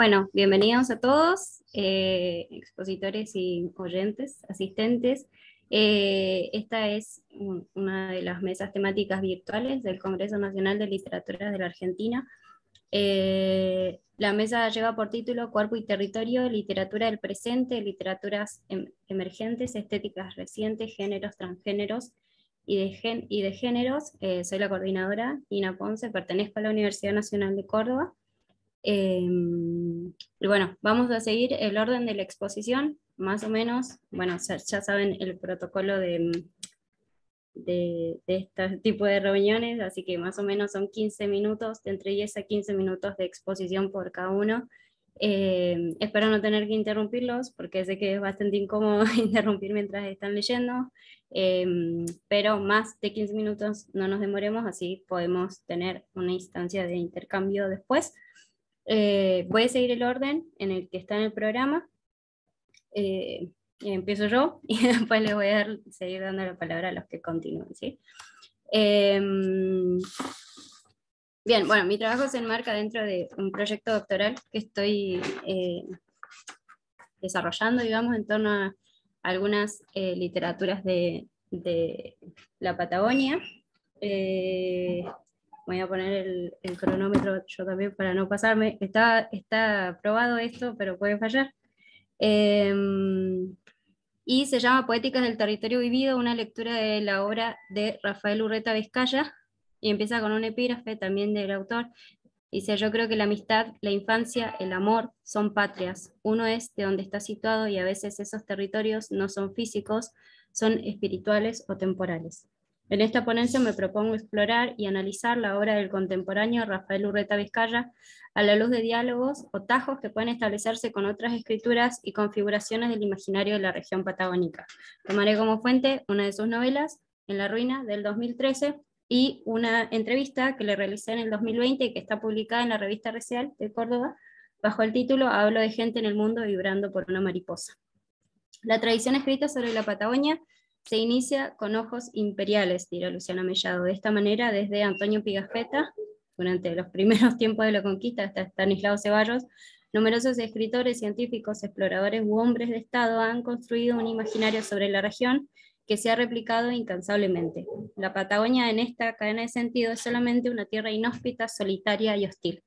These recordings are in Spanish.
Bueno, bienvenidos a todos, expositores y oyentes, asistentes. Esta es una de las mesas temáticas virtuales del Congreso Nacional de Literatura de la Argentina. La mesa lleva por título Cuerpo y Territorio, Literatura del Presente, Literaturas Emergentes, Estéticas Recientes, Géneros, Transgéneros y de Géneros. Soy la coordinadora, Ina Ponce, pertenezco a la Universidad Nacional de Córdoba. Y bueno, vamos a seguir el orden de la exposición, más o menos. Bueno, ya saben el protocolo de este tipo de reuniones, así que más o menos son 15 minutos, de entre 10 a 15 minutos de exposición por cada uno. Espero no tener que interrumpirlos, porque sé que es bastante incómodo interrumpir mientras están leyendo, pero más de 15 minutos no nos demoremos, así podemos tener una instancia de intercambio después. Voy a seguir el orden en el que está en el programa. Y empiezo yo y después les voy a seguir dando la palabra a los que continúen, ¿sí? Bien, bueno, mi trabajo se enmarca dentro de un proyecto doctoral que estoy desarrollando, digamos, en torno a algunas literaturas de la Patagonia. Voy a poner el cronómetro yo también para no pasarme. Está probado esto, pero puede fallar. Y se llama Poéticas del Territorio Vivido, una lectura de la obra de Rafael Urreta Vizcaya, y empieza con un epígrafe también del autor. Dice: yo creo que la amistad, la infancia, el amor son patrias. Uno es de donde está situado y a veces esos territorios no son físicos, son espirituales o temporales. En esta ponencia me propongo explorar y analizar la obra del contemporáneo Rafael Urreta Vizcaya a la luz de diálogos o tajos que pueden establecerse con otras escrituras y configuraciones del imaginario de la región patagónica. Tomaré como fuente una de sus novelas, En la ruina, del 2013, y una entrevista que le realicé en el 2020 y que está publicada en la revista Recial de Córdoba, bajo el título Hablo de gente en el mundo vibrando por una mariposa. La tradición escrita sobre la Patagonia se inicia con ojos imperiales, dirá Luciana Mellado. De esta manera, desde Antonio Pigafetta, durante los primeros tiempos de la conquista, hasta Estanislao Ceballos, numerosos escritores, científicos, exploradores u hombres de Estado han construido un imaginario sobre la región que se ha replicado incansablemente. La Patagonia en esta cadena de sentido es solamente una tierra inhóspita, solitaria y hostil.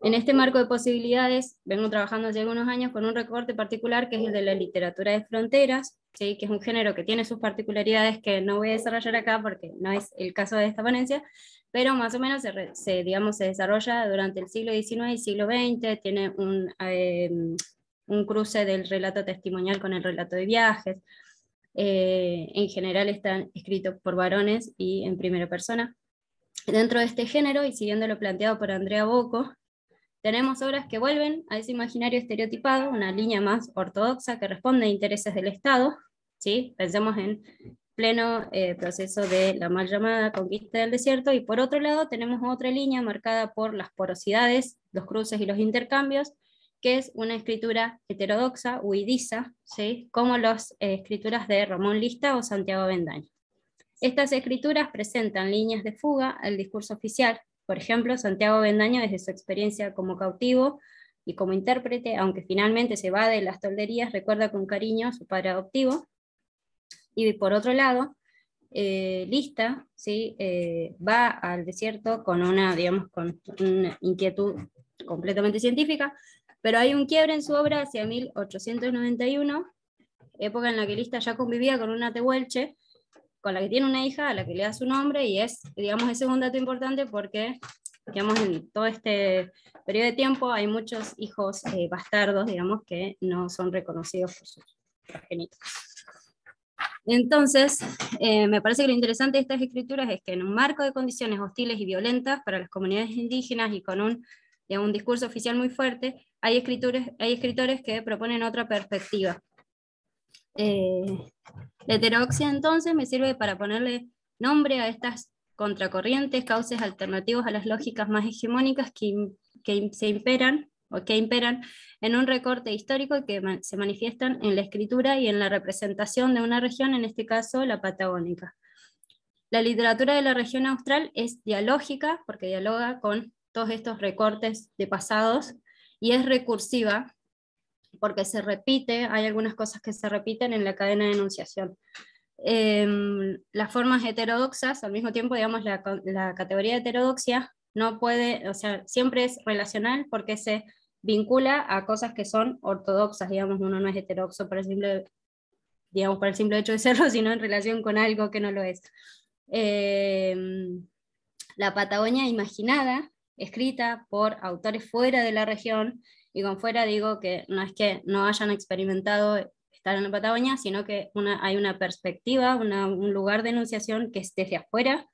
En este marco de posibilidades, vengo trabajando hace algunos años con un recorte particular que es el de la literatura de fronteras, ¿sí? Que es un género que tiene sus particularidades que no voy a desarrollar acá porque no es el caso de esta ponencia, pero más o menos se desarrolla durante el siglo XIX y siglo XX, tiene un cruce del relato testimonial con el relato de viajes. En general están escritos por varones y en primera persona. Dentro de este género, y siguiendo lo planteado por Andrea Bocco, tenemos obras que vuelven a ese imaginario estereotipado, una línea más ortodoxa que responde a intereses del Estado, ¿sí? Pensemos en pleno proceso de la mal llamada conquista del desierto, y por otro lado tenemos otra línea marcada por las porosidades, los cruces y los intercambios, que es una escritura heterodoxa, huidiza, ¿sí? Como las escrituras de Ramón Lista o Santiago Avendaño. Estas escrituras presentan líneas de fuga al discurso oficial. Por ejemplo, Santiago Avendaño, desde su experiencia como cautivo y como intérprete, aunque finalmente se va de las tolderías, recuerda con cariño a su padre adoptivo. Y por otro lado, Lista, ¿sí? Va al desierto con con una inquietud completamente científica, pero hay un quiebre en su obra hacia 1891, época en la que Lista ya convivía con una tehuelche, con la que tiene una hija a la que le da su nombre, y ese es un dato importante porque, en todo este periodo de tiempo hay muchos hijos bastardos, que no son reconocidos por sus progenitores. Entonces, me parece que lo interesante de estas escrituras es que en un marco de condiciones hostiles y violentas para las comunidades indígenas y con un discurso oficial muy fuerte, hay escritores que proponen otra perspectiva. La heterodoxia entonces me sirve para ponerle nombre a estas contracorrientes, cauces alternativos a las lógicas más hegemónicas que imperan en un recorte histórico y que se manifiestan en la escritura y en la representación de una región, en este caso la patagónica. La literatura de la región austral es dialógica porque dialoga con todos estos recortes de pasados y es recursiva porque se repite, hay algunas cosas que se repiten en la cadena de enunciación. Las formas heterodoxas, al mismo tiempo, digamos, la categoría de heterodoxia no puede, o sea, siempre es relacional porque se vincula a cosas que son ortodoxas, digamos, uno no es heterodoxo por el simple, digamos, por el simple hecho de serlo, sino en relación con algo que no lo es. La Patagonia imaginada, escrita por autores fuera de la región, y con fuera digo que no hayan experimentado estar en la Patagonia, sino que hay una perspectiva, un lugar de enunciación que es desde afuera.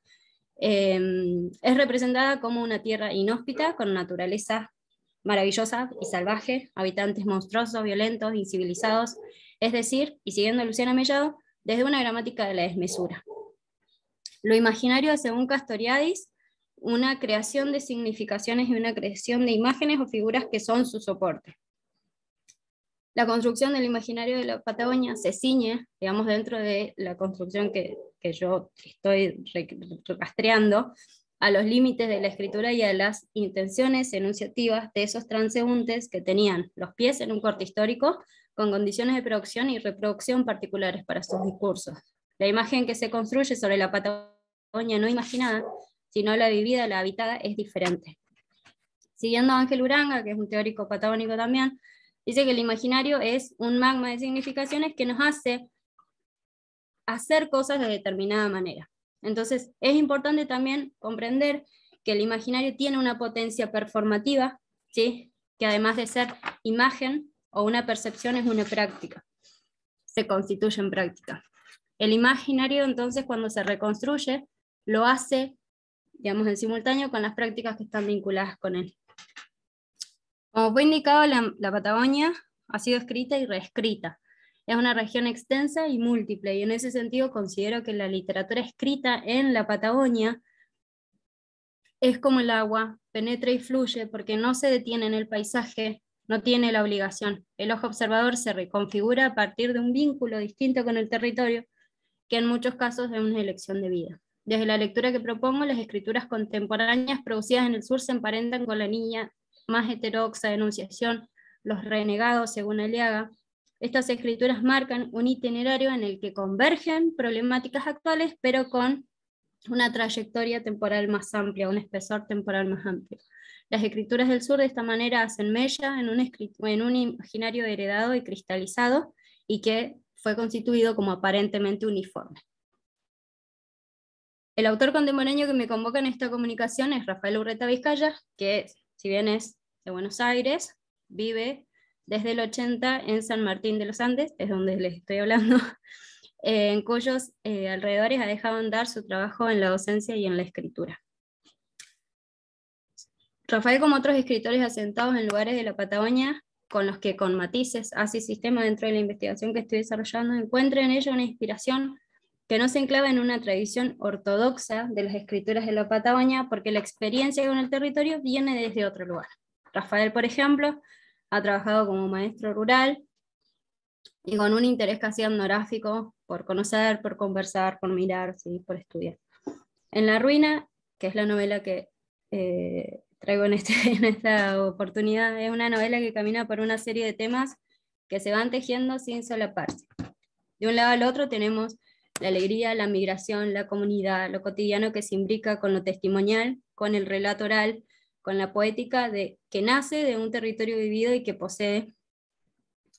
Es representada como una tierra inhóspita, con naturaleza maravillosa y salvaje, habitantes monstruosos, violentos, incivilizados, es decir, y siguiendo a Luciana Mellado, desde una gramática de la desmesura. Lo imaginario es, según Castoriadis, una creación de significaciones y una creación de imágenes o figuras que son su soporte. La construcción del imaginario de la Patagonia se ciñe, digamos, dentro de la construcción que yo estoy rastreando, a los límites de la escritura y a las intenciones enunciativas de esos transeúntes que tenían los pies en un corte histórico, con condiciones de producción y reproducción particulares para sus discursos. La imagen que se construye sobre la Patagonia no imaginada, sino la vivida, la habitada, es diferente. Siguiendo a Ángel Uranga, que es un teórico patagónico también, dice que el imaginario es un magma de significaciones que nos hace hacer cosas de determinada manera. Entonces, es importante también comprender que el imaginario tiene una potencia performativa, ¿sí? Que además de ser imagen o una percepción, es una práctica. Se constituye en práctica. El imaginario, entonces, cuando se reconstruye, lo hace, digamos, en simultáneo con las prácticas que están vinculadas con él. Como fue indicado, la Patagonia ha sido escrita y reescrita. Es una región extensa y múltiple, y en ese sentido considero que la literatura escrita en la Patagonia es como el agua, penetra y fluye porque no se detiene en el paisaje, no tiene la obligación. El ojo observador se reconfigura a partir de un vínculo distinto con el territorio, que en muchos casos es una elección de vida. Desde la lectura que propongo, las escrituras contemporáneas producidas en el sur se emparentan con la línea más heterodoxa de enunciación, los renegados, según Aliaga. Estas escrituras marcan un itinerario en el que convergen problemáticas actuales, pero con una trayectoria temporal más amplia, un espesor temporal más amplio. Las escrituras del sur de esta manera hacen mella en un imaginario heredado y cristalizado, y que fue constituido como aparentemente uniforme. El autor contemporáneo que me convoca en esta comunicación es Rafael Urreta Vizcaya, que si bien es de Buenos Aires, vive desde el 80 en San Martín de los Andes, es donde les estoy hablando, en cuyos alrededores ha dejado andar su trabajo en la docencia y en la escritura. Rafael, como otros escritores asentados en lugares de la Patagonia, con los que con matices hace sistema dentro de la investigación que estoy desarrollando, encuentra en ella una inspiración que no se enclava en una tradición ortodoxa de las escrituras de la Patagonia, porque la experiencia con el territorio viene desde otro lugar. Rafael, por ejemplo, ha trabajado como maestro rural y con un interés casi etnográfico por conocer, por conversar, por mirar, ¿sí? Por estudiar. En La Ruina, que es la novela que traigo en esta oportunidad, es una novela que camina por una serie de temas que se van tejiendo sin solaparse. De un lado al otro tenemos la alegría, la migración, la comunidad, lo cotidiano que se imbrica con lo testimonial, con el relato oral, con la poética que nace de un territorio vivido y que posee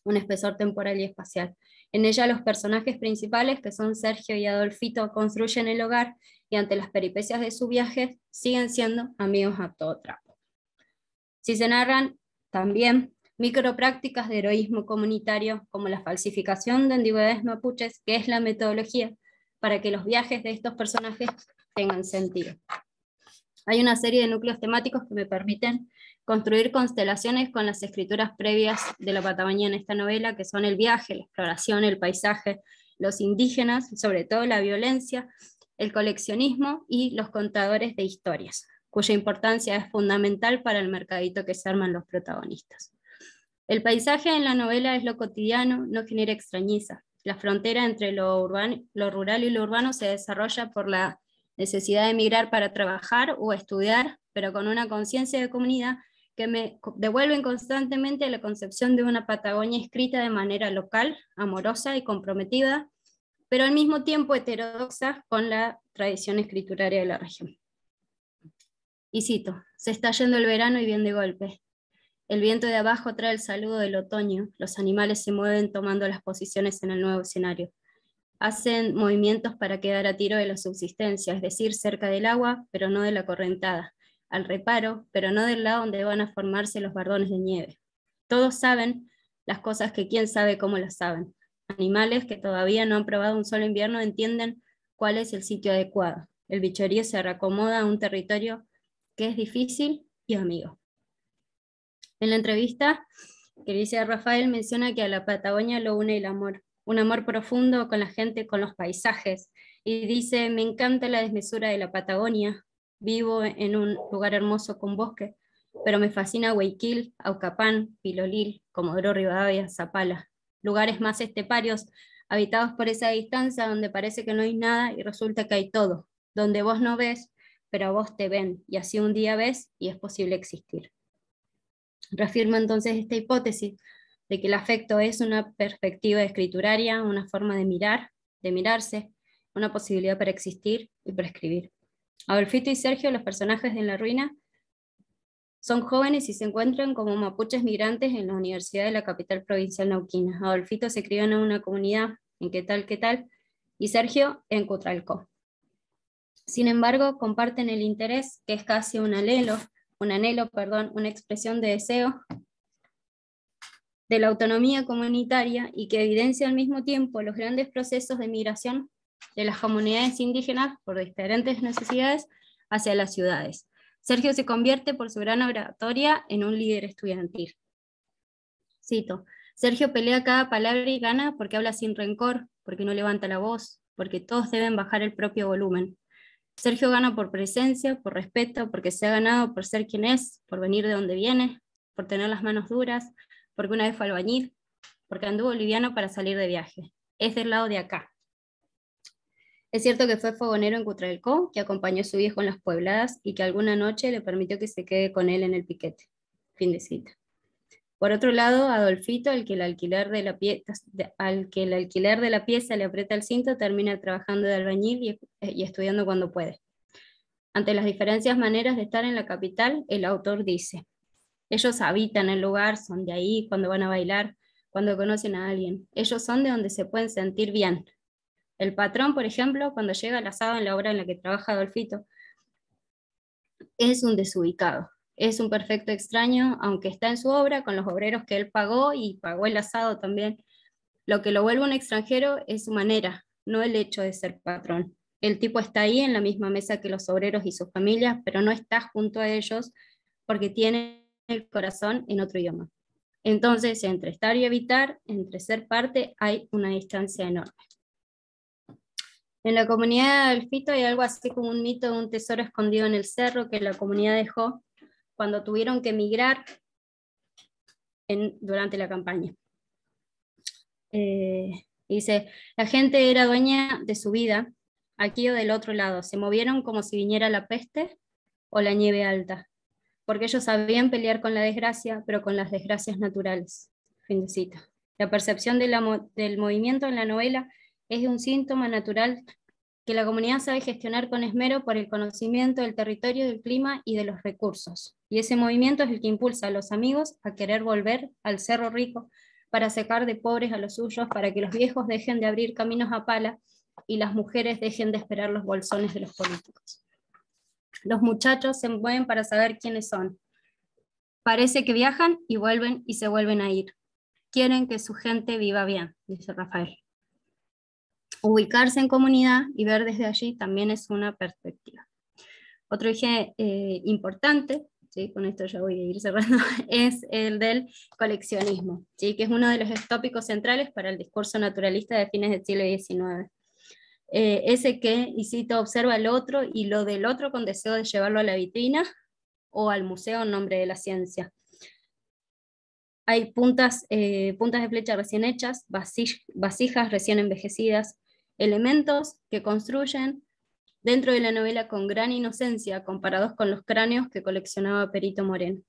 un espesor temporal y espacial. En ella los personajes principales, que son Sergio y Adolfito, construyen el hogar y ante las peripecias de su viaje siguen siendo amigos a todo trapo. Si se narran también microprácticas de heroísmo comunitario, como la falsificación de antigüedades mapuches, que es la metodología para que los viajes de estos personajes tengan sentido. Hay una serie de núcleos temáticos que me permiten construir constelaciones con las escrituras previas de la Patagonia en esta novela, que son el viaje, la exploración, el paisaje, los indígenas, sobre todo la violencia, el coleccionismo y los contadores de historias, cuya importancia es fundamental para el mercadito que se arman los protagonistas. El paisaje en la novela es lo cotidiano, no genera extrañeza. La frontera entre lo rural y lo urbano se desarrolla por la necesidad de emigrar para trabajar o estudiar, pero con una conciencia de comunidad que me devuelven constantemente a la concepción de una Patagonia escrita de manera local, amorosa y comprometida, pero al mismo tiempo heterodoxa con la tradición escrituraria de la región. Y cito: se está yendo el verano y bien de golpe. El viento de abajo trae el saludo del otoño, los animales se mueven tomando las posiciones en el nuevo escenario. Hacen movimientos para quedar a tiro de la subsistencia, es decir, cerca del agua, pero no de la correntada, al reparo, pero no del lado donde van a formarse los bardones de nieve. Todos saben las cosas que quién sabe cómo las saben. Animales que todavía no han probado un solo invierno entienden cuál es el sitio adecuado. El bichorío se reacomoda a un territorio que es difícil y amigo. En la entrevista que dice a Rafael, menciona que a la Patagonia lo une el amor, un amor profundo con la gente, con los paisajes, y dice: me encanta la desmesura de la Patagonia, vivo en un lugar hermoso con bosque, pero me fascina Guayaquil, Aucapán, Pilolil, Comodoro Rivadavia, Zapala, lugares más esteparios, habitados por esa distancia donde parece que no hay nada y resulta que hay todo, donde vos no ves, pero a vos te ven, y así un día ves y es posible existir. Reafirma entonces esta hipótesis de que el afecto es una perspectiva escrituraria, una forma de mirar, de mirarse, una posibilidad para existir y para escribir. Adolfito y Sergio, los personajes de En la ruina, son jóvenes y se encuentran como mapuches migrantes en la Universidad de la capital provincial nauquina. Adolfito se crió en una comunidad en qué tal, y Sergio en Cutralcó. Sin embargo, comparten el interés, que es casi un anhelo, una expresión de deseo de la autonomía comunitaria y que evidencia al mismo tiempo los grandes procesos de migración de las comunidades indígenas por diferentes necesidades hacia las ciudades. Sergio se convierte por su gran oratoria en un líder estudiantil. Cito: Sergio pelea cada palabra y gana porque habla sin rencor, porque no levanta la voz, porque todos deben bajar el propio volumen. Sergio gana por presencia, por respeto, porque se ha ganado por ser quien es, por venir de donde viene, por tener las manos duras, porque una vez fue albañil, porque anduvo liviano para salir de viaje. Es del lado de acá. Es cierto que fue fogonero en Cutralcó, que acompañó a su viejo en las puebladas y que alguna noche le permitió que se quede con él en el piquete. Fin de cita. Por otro lado, Adolfito, al que el alquiler de la pieza le aprieta el cinto, termina trabajando de albañil y estudiando cuando puede. Ante las diferentes maneras de estar en la capital, el autor dice: ellos habitan el lugar, son de ahí cuando van a bailar, cuando conocen a alguien. Ellos son de donde se pueden sentir bien. El patrón, por ejemplo, cuando llega al asado en la obra en la que trabaja Adolfito, es un desubicado. Es un perfecto extraño, aunque está en su obra con los obreros que él pagó y pagó el asado también. Lo que lo vuelve un extranjero es su manera, no el hecho de ser patrón. El tipo está ahí en la misma mesa que los obreros y sus familias, pero no está junto a ellos porque tiene el corazón en otro idioma. Entonces, entre estar y evitar, entre ser parte, hay una distancia enorme. En la comunidad de Adolfito hay algo así como un mito de un tesoro escondido en el cerro que la comunidad dejó cuando tuvieron que emigrar durante la campaña. Dice: la gente era dueña de su vida, aquí o del otro lado, se movieron como si viniera la peste o la nieve alta, porque ellos sabían pelear con la desgracia, pero con las desgracias naturales. Fin de cita. La percepción del movimiento en la novela es de un síntoma natural que la comunidad sabe gestionar con esmero por el conocimiento del territorio, del clima y de los recursos. Y ese movimiento es el que impulsa a los amigos a querer volver al Cerro Rico para sacar de pobres a los suyos, para que los viejos dejen de abrir caminos a pala y las mujeres dejen de esperar los bolsones de los políticos. Los muchachos se mueven para saber quiénes son. Parece que viajan y vuelven y se vuelven a ir. Quieren que su gente viva bien, dice Rafael. Ubicarse en comunidad y ver desde allí también es una perspectiva. Otro eje importante, ¿sí? Con esto ya voy a ir cerrando, es el del coleccionismo, ¿sí? Que es uno de los tópicos centrales para el discurso naturalista de fines del siglo XIX. Ese que, y cito, observa al otro y lo del otro con deseo de llevarlo a la vitrina o al museo en nombre de la ciencia. Hay puntas de flecha recién hechas, vasijas recién envejecidas, elementos que construyen dentro de la novela con gran inocencia comparados con los cráneos que coleccionaba Perito Moreno.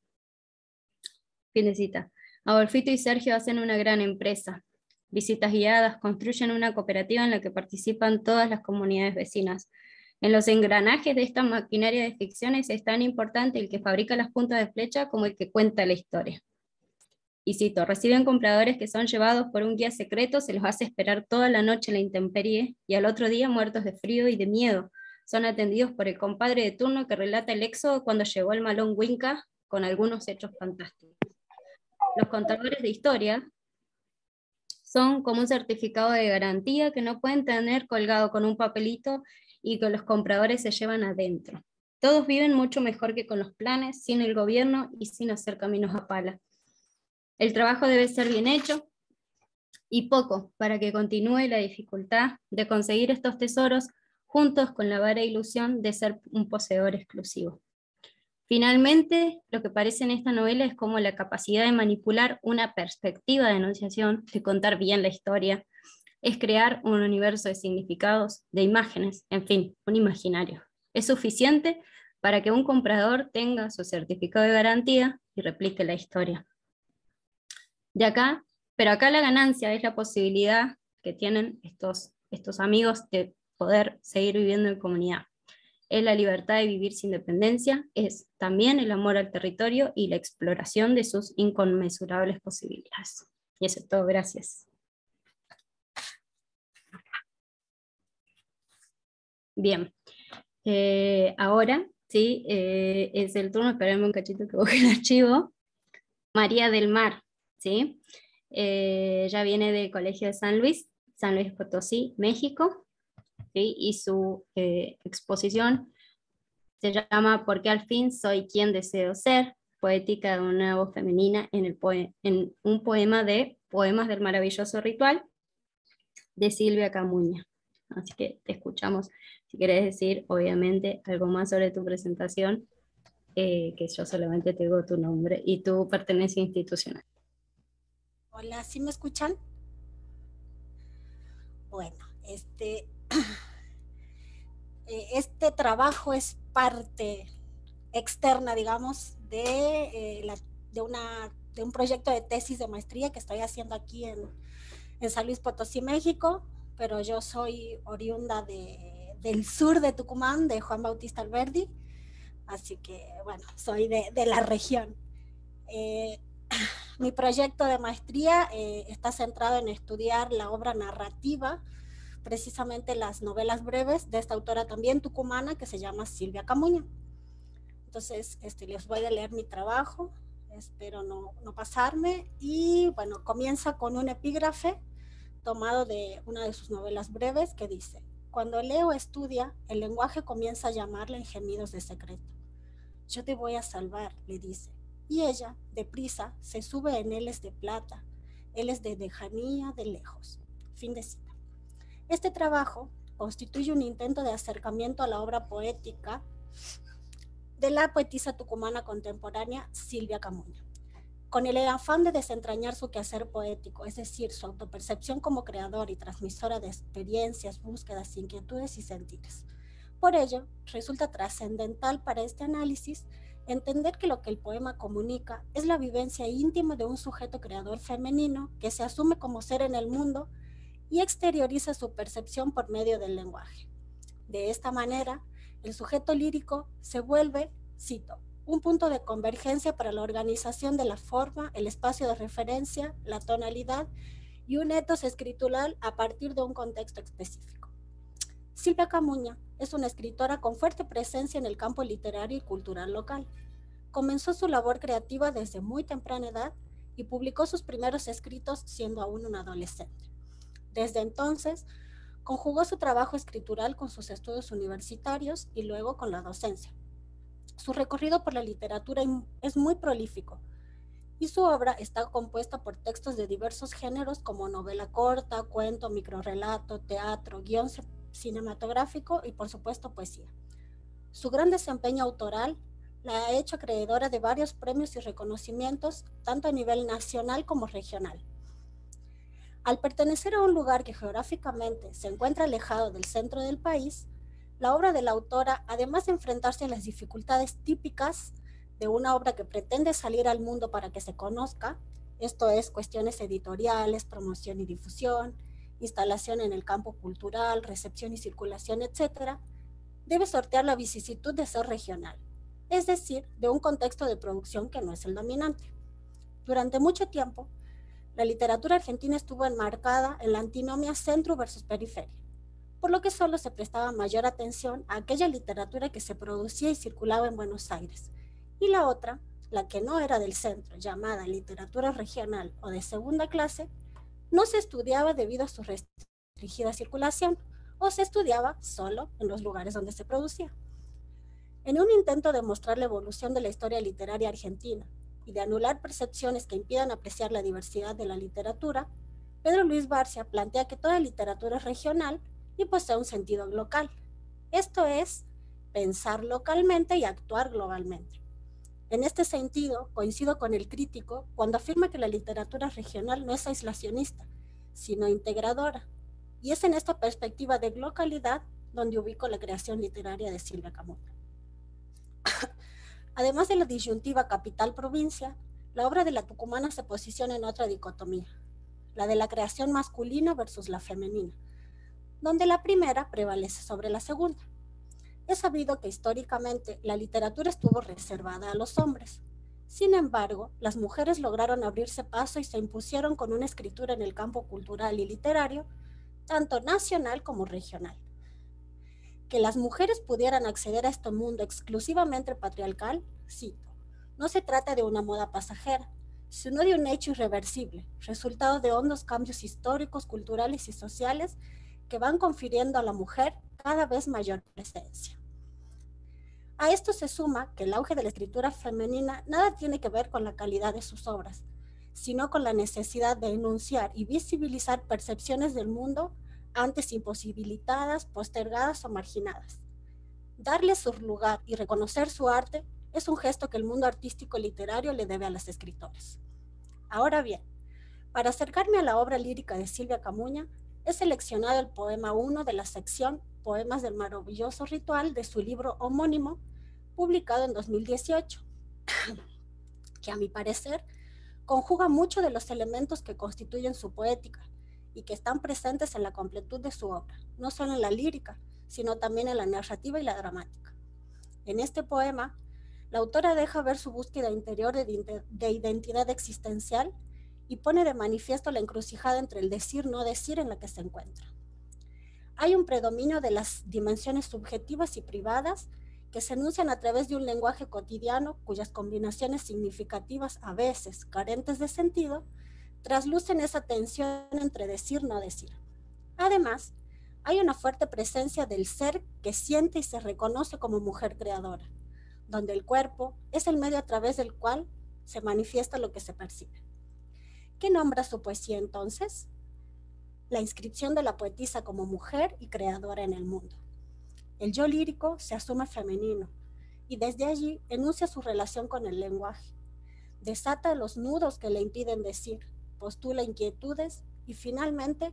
Fin de cita. Adolfito y Sergio hacen una gran empresa. Visitas guiadas, construyen una cooperativa en la que participan todas las comunidades vecinas. En los engranajes de esta maquinaria de ficciones es tan importante el que fabrica las puntas de flecha como el que cuenta la historia. Y cito, reciben compradores que son llevados por un guía secreto, se los hace esperar toda la noche en la intemperie y al otro día muertos de frío y de miedo. Son atendidos por el compadre de turno que relata el éxodo cuando llegó el malón Winca con algunos hechos fantásticos. Los contadores de historia son como un certificado de garantía que no pueden tener colgado con un papelito y que los compradores se llevan adentro. Todos viven mucho mejor que con los planes, sin el gobierno y sin hacer caminos a pala. El trabajo debe ser bien hecho y poco para que continúe la dificultad de conseguir estos tesoros juntos con la vara ilusión de ser un poseedor exclusivo. Finalmente, lo que parece en esta novela es como la capacidad de manipular una perspectiva de enunciación, de contar bien la historia, es crear un universo de significados, de imágenes, en fin, un imaginario. Es suficiente para que un comprador tenga su certificado de garantía y replique la historia. Pero acá la ganancia es la posibilidad que tienen estos amigos de poder seguir viviendo en comunidad. Es la libertad de vivir sin dependencia, es también el amor al territorio y la exploración de sus inconmensurables posibilidades. Y eso es todo, gracias. Bien, ahora sí, es el turno, esperarme un cachito que busque el archivo. María del Mar, ¿sí? Ya viene del Colegio de San Luis Potosí, México, ¿sí? Y su exposición se llama ¿Por qué al fin soy quien deseo ser? Poética de una voz femenina en un poema de Poemas del maravilloso ritual de Silvia Camuña. Así que te escuchamos. Si quieres decir, obviamente, algo más sobre tu presentación, que yo solamente tengo tu nombre y tu pertenencia institucional. Hola, ¿sí me escuchan? Bueno, este trabajo es parte externa, digamos, de un proyecto de tesis de maestría que estoy haciendo aquí en San Luis Potosí, México, pero yo soy oriunda del sur de Tucumán, de Juan Bautista Alberdi, así que, bueno, soy de la región. Mi proyecto de maestría está centrado en estudiar la obra narrativa, precisamente las novelas breves de esta autora también tucumana que se llama Silvia Camuña. Entonces, les voy a leer mi trabajo, espero no pasarme, y bueno, comienza con un epígrafe tomado de una de sus novelas breves que dice: cuando Leo estudia, el lenguaje comienza a llamarle en gemidos de secreto. Yo te voy a salvar, le dice, y ella, deprisa, se sube en él de plata, él es de lejanía, de lejos. Fin de cita. Este trabajo constituye un intento de acercamiento a la obra poética de la poetisa tucumana contemporánea Silvia Camuña, con el afán de desentrañar su quehacer poético, es decir, su autopercepción como creadora y transmisora de experiencias, búsquedas, inquietudes y sentires. Por ello, resulta trascendental para este análisis entender que lo que el poema comunica es la vivencia íntima de un sujeto creador femenino que se asume como ser en el mundo y exterioriza su percepción por medio del lenguaje. De esta manera, el sujeto lírico se vuelve, cito, un punto de convergencia para la organización de la forma, el espacio de referencia, la tonalidad y un etos escritural a partir de un contexto específico. Silvia Camuña es una escritora con fuerte presencia en el campo literario y cultural local. Comenzó su labor creativa desde muy temprana edad y publicó sus primeros escritos siendo aún una adolescente. Desde entonces, conjugó su trabajo escritural con sus estudios universitarios y luego con la docencia. Su recorrido por la literatura es muy prolífico y su obra está compuesta por textos de diversos géneros como novela corta, cuento, microrrelato, teatro, guión cinematográfico y por supuesto poesía. Su gran desempeño autoral la ha hecho acreedora de varios premios y reconocimientos tanto a nivel nacional como regional. Al pertenecer a un lugar que geográficamente se encuentra alejado del centro del país, la obra de la autora, además de enfrentarse a las dificultades típicas de una obra que pretende salir al mundo para que se conozca, esto es cuestiones editoriales, promoción y difusión, instalación en el campo cultural, recepción y circulación, etcétera, debe sortear la vicisitud de ser regional, es decir, de un contexto de producción que no es el dominante. Durante mucho tiempo, la literatura argentina estuvo enmarcada en la antinomia centro versus periferia, por lo que solo se prestaba mayor atención a aquella literatura que se producía y circulaba en Buenos Aires, y la otra, la que no era del centro, llamada literatura regional o de segunda clase, no se estudiaba debido a su restringida circulación, o se estudiaba solo en los lugares donde se producía. En un intento de mostrar la evolución de la historia literaria argentina y de anular percepciones que impidan apreciar la diversidad de la literatura, Pedro Luis Barcia plantea que toda literatura es regional y posee un sentido local. Esto es, pensar localmente y actuar globalmente. En este sentido, coincido con el crítico cuando afirma que la literatura regional no es aislacionista, sino integradora. Y es en esta perspectiva de localidad donde ubico la creación literaria de Silvia Camuña. Además de la disyuntiva capital-provincia, la obra de la tucumana se posiciona en otra dicotomía, la de la creación masculina versus la femenina, donde la primera prevalece sobre la segunda. Es sabido que históricamente la literatura estuvo reservada a los hombres. Sin embargo, las mujeres lograron abrirse paso y se impusieron con una escritura en el campo cultural y literario, tanto nacional como regional. Que las mujeres pudieran acceder a este mundo exclusivamente patriarcal, cito, no se trata de una moda pasajera, sino de un hecho irreversible, resultado de hondos cambios históricos, culturales y sociales que van confiriendo a la mujer cada vez mayor presencia. A esto se suma que el auge de la escritura femenina nada tiene que ver con la calidad de sus obras, sino con la necesidad de enunciar y visibilizar percepciones del mundo antes imposibilitadas, postergadas o marginadas. Darle su lugar y reconocer su arte es un gesto que el mundo artístico literario le debe a las escritoras. Ahora bien, para acercarme a la obra lírica de Silvia Camuña, he seleccionado el poema 1 de la sección Poemas del Maravilloso Ritual de su libro homónimo, publicado en 2018, que a mi parecer conjuga mucho de los elementos que constituyen su poética y que están presentes en la completud de su obra, no solo en la lírica, sino también en la narrativa y la dramática. En este poema, la autora deja ver su búsqueda interior de identidad existencial y pone de manifiesto la encrucijada entre el decir-no decir en la que se encuentra. Hay un predominio de las dimensiones subjetivas y privadas que se enuncian a través de un lenguaje cotidiano cuyas combinaciones significativas, a veces carentes de sentido, traslucen esa tensión entre decir-no decir. Además, hay una fuerte presencia del ser que siente y se reconoce como mujer creadora, donde el cuerpo es el medio a través del cual se manifiesta lo que se percibe. ¿Qué nombra su poesía entonces? La inscripción de la poetisa como mujer y creadora en el mundo. El yo lírico se asume femenino y desde allí enuncia su relación con el lenguaje. Desata los nudos que le impiden decir, postula inquietudes y finalmente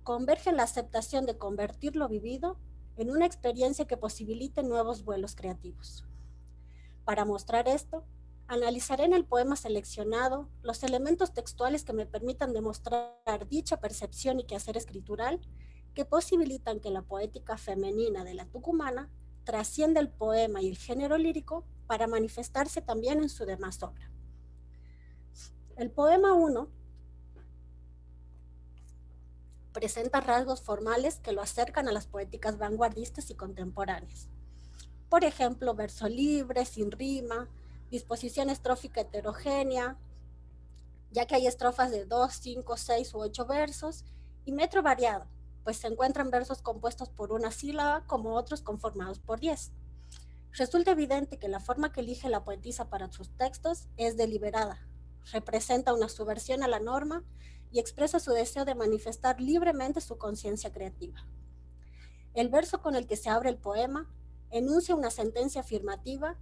converge en la aceptación de convertir lo vivido en una experiencia que posibilite nuevos vuelos creativos. Para mostrar esto, analizaré en el poema seleccionado los elementos textuales que me permitan demostrar dicha percepción y quehacer escritural que posibilitan que la poética femenina de la tucumana trascienda el poema y el género lírico para manifestarse también en su demás obra. El poema 1 presenta rasgos formales que lo acercan a las poéticas vanguardistas y contemporáneas. Por ejemplo, verso libre, sin rima, disposición estrófica heterogénea, ya que hay estrofas de 2, 5, 6 u 8 versos, y metro variado, pues se encuentran versos compuestos por una sílaba como otros conformados por 10. Resulta evidente que la forma que elige la poetisa para sus textos es deliberada, representa una subversión a la norma y expresa su deseo de manifestar libremente su conciencia creativa. El verso con el que se abre el poema enuncia una sentencia afirmativa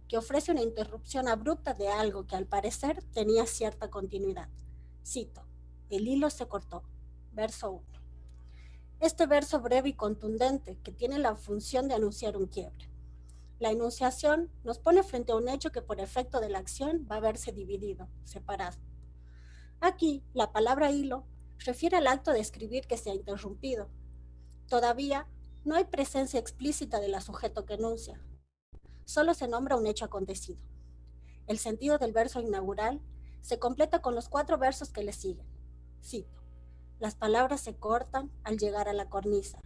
que ofrece una interrupción abrupta de algo que al parecer tenía cierta continuidad. Cito, el hilo se cortó, verso 1. Este verso breve y contundente que tiene la función de anunciar un quiebre. La enunciación nos pone frente a un hecho que por efecto de la acción va a verse dividido, separado. Aquí, la palabra hilo refiere al acto de escribir que se ha interrumpido. Todavía no hay presencia explícita del sujeto que enuncia, solo se nombra un hecho acontecido. El sentido del verso inaugural se completa con los 4 versos que le siguen. Cito: las palabras se cortan al llegar a la cornisa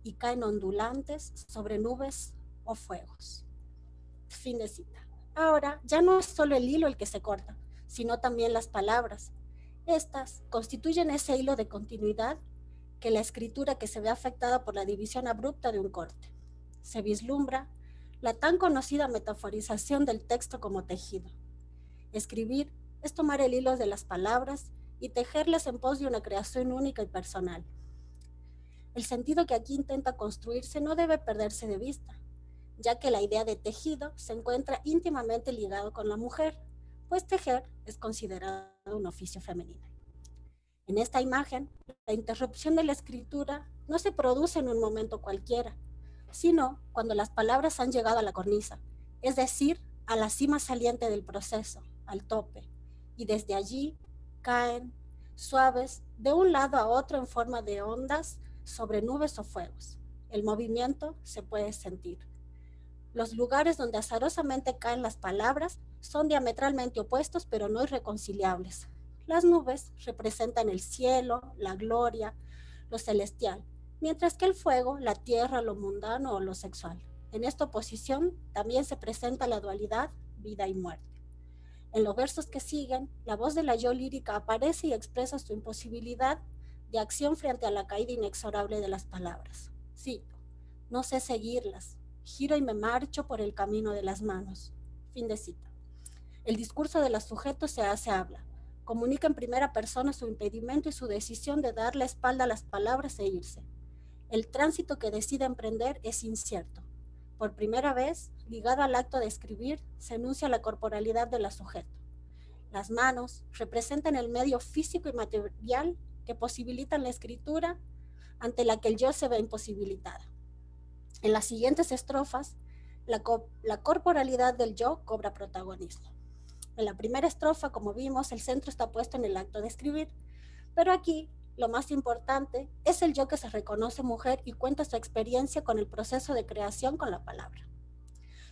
y caen ondulantes sobre nubes o fuegos. Fin de cita. Ahora, ya no es solo el hilo el que se corta, sino también las palabras. Estas constituyen ese hilo de continuidad que la escritura que se ve afectada por la división abrupta de un corte. Se vislumbra la tan conocida metaforización del texto como tejido. Escribir es tomar el hilo de las palabras y tejerlas en pos de una creación única y personal. El sentido que aquí intenta construirse no debe perderse de vista, ya que la idea de tejido se encuentra íntimamente ligado con la mujer, pues tejer es considerado un oficio femenino. En esta imagen, la interrupción de la escritura no se produce en un momento cualquiera, sino cuando las palabras han llegado a la cornisa, es decir, a la cima saliente del proceso, al tope, y desde allí caen suaves de un lado a otro en forma de ondas sobre nubes o fuegos. El movimiento se puede sentir. Los lugares donde azarosamente caen las palabras son diametralmente opuestos, pero no irreconciliables. Las nubes representan el cielo, la gloria, lo celestial, mientras que el fuego, la tierra, lo mundano o lo sexual. En esta oposición también se presenta la dualidad, vida y muerte. En los versos que siguen, la voz de la yo lírica aparece y expresa su imposibilidad de acción frente a la caída inexorable de las palabras. Cito: no sé seguirlas, giro y me marcho por el camino de las manos. Fin de cita. El discurso de los sujetos se hace habla. Comunica en primera persona su impedimento y su decisión de dar la espalda a las palabras e irse. El tránsito que decide emprender es incierto. Por primera vez, ligado al acto de escribir, se enuncia la corporalidad del sujeto. Las manos representan el medio físico y material que posibilitan la escritura, ante la que el yo se ve imposibilitada. En las siguientes estrofas, la corporalidad del yo cobra protagonismo. En la primera estrofa, como vimos, el centro está puesto en el acto de escribir, pero aquí lo más importante es el yo que se reconoce mujer y cuenta su experiencia con el proceso de creación con la palabra.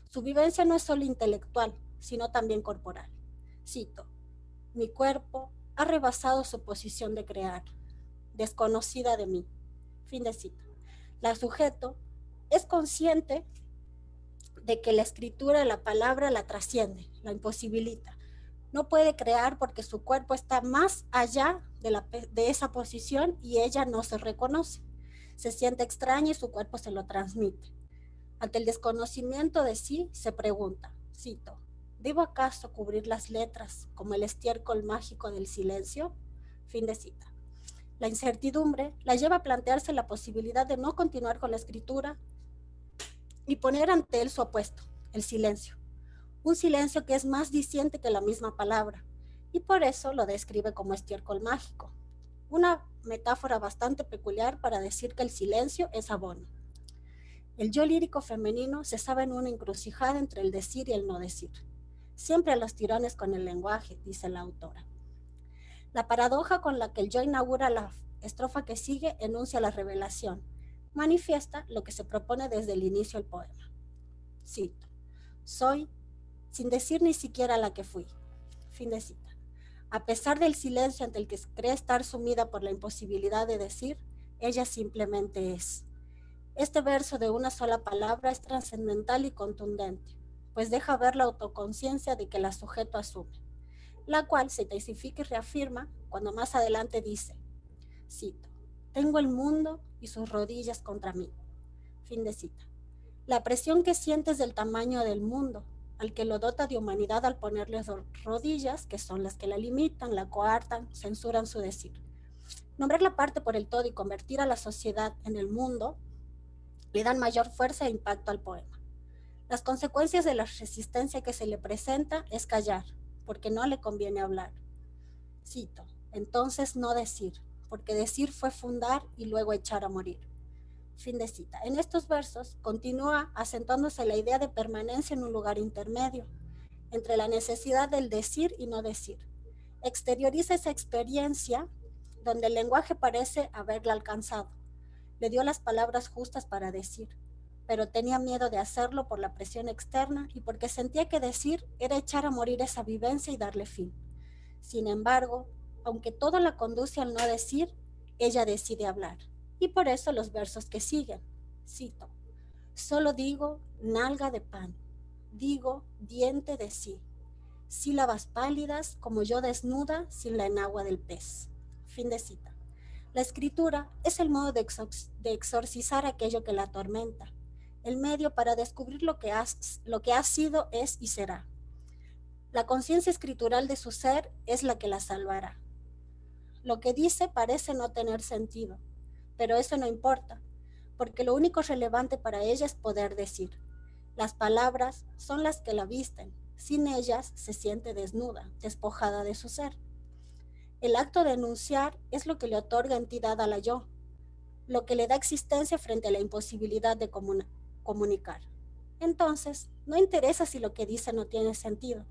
Su vivencia no es solo intelectual, sino también corporal. Cito: mi cuerpo ha rebasado su posición de crear, desconocida de mí. Fin de cita. La sujeto es consciente de que la escritura de la palabra la trasciende, la imposibilita. No puede crear porque su cuerpo está más allá de esa posición y ella no se reconoce. Se siente extraña y su cuerpo se lo transmite. Ante el desconocimiento de sí, se pregunta, cito: ¿debo acaso cubrir las letras como el estiércol mágico del silencio? Fin de cita. La incertidumbre la lleva a plantearse la posibilidad de no continuar con la escritura y poner ante él su opuesto, el silencio. Un silencio que es más diciente que la misma palabra, y por eso lo describe como estiércol mágico. Una metáfora bastante peculiar para decir que el silencio es abono. El yo lírico femenino se sabe en una encrucijada entre el decir y el no decir. Siempre a los tirones con el lenguaje, dice la autora. La paradoja con la que el yo inaugura la estrofa que sigue enuncia la revelación, manifiesta lo que se propone desde el inicio del poema. Cito: soy, sin decir ni siquiera la que fui. Fin de cita. A pesar del silencio ante el que cree estar sumida por la imposibilidad de decir, ella simplemente es. Este verso de una sola palabra es trascendental y contundente, pues deja ver la autoconciencia de que la sujeto asume, la cual se intensifica y reafirma cuando más adelante dice, cito: tengo el mundo y sus rodillas contra mí. Fin de cita. La presión que sientes del tamaño del mundo, al que lo dota de humanidad al ponerle rodillas, que son las que la limitan, la coartan, censuran su decir. Nombrar la parte por el todo y convertir a la sociedad en el mundo le dan mayor fuerza e impacto al poema. Las consecuencias de la resistencia que se le presenta es callar, porque no le conviene hablar. Cito: entonces no decir, porque decir fue fundar y luego echar a morir. Fin de cita. En estos versos continúa acentuándose la idea de permanencia en un lugar intermedio, entre la necesidad del decir y no decir. Exterioriza esa experiencia donde el lenguaje parece haberla alcanzado. Le dio las palabras justas para decir, pero tenía miedo de hacerlo por la presión externa y porque sentía que decir era echar a morir esa vivencia y darle fin. Sin embargo, aunque todo la conduce al no decir, ella decide hablar. Y por eso los versos que siguen. Cito: solo digo nalga de pan, digo diente de sí, sílabas pálidas como yo desnuda sin la enagua del pez. Fin de cita. La escritura es el modo de exorcizar aquello que la atormenta, el medio para descubrir lo que ha sido, es y será. La conciencia escritural de su ser es la que la salvará. Lo que dice parece no tener sentido, pero eso no importa, porque lo único relevante para ella es poder decir. Las palabras son las que la visten, sin ellas se siente desnuda, despojada de su ser. El acto de enunciar es lo que le otorga entidad a la yo, lo que le da existencia frente a la imposibilidad de comunicar. Entonces, no interesa si lo que dice no tiene sentido.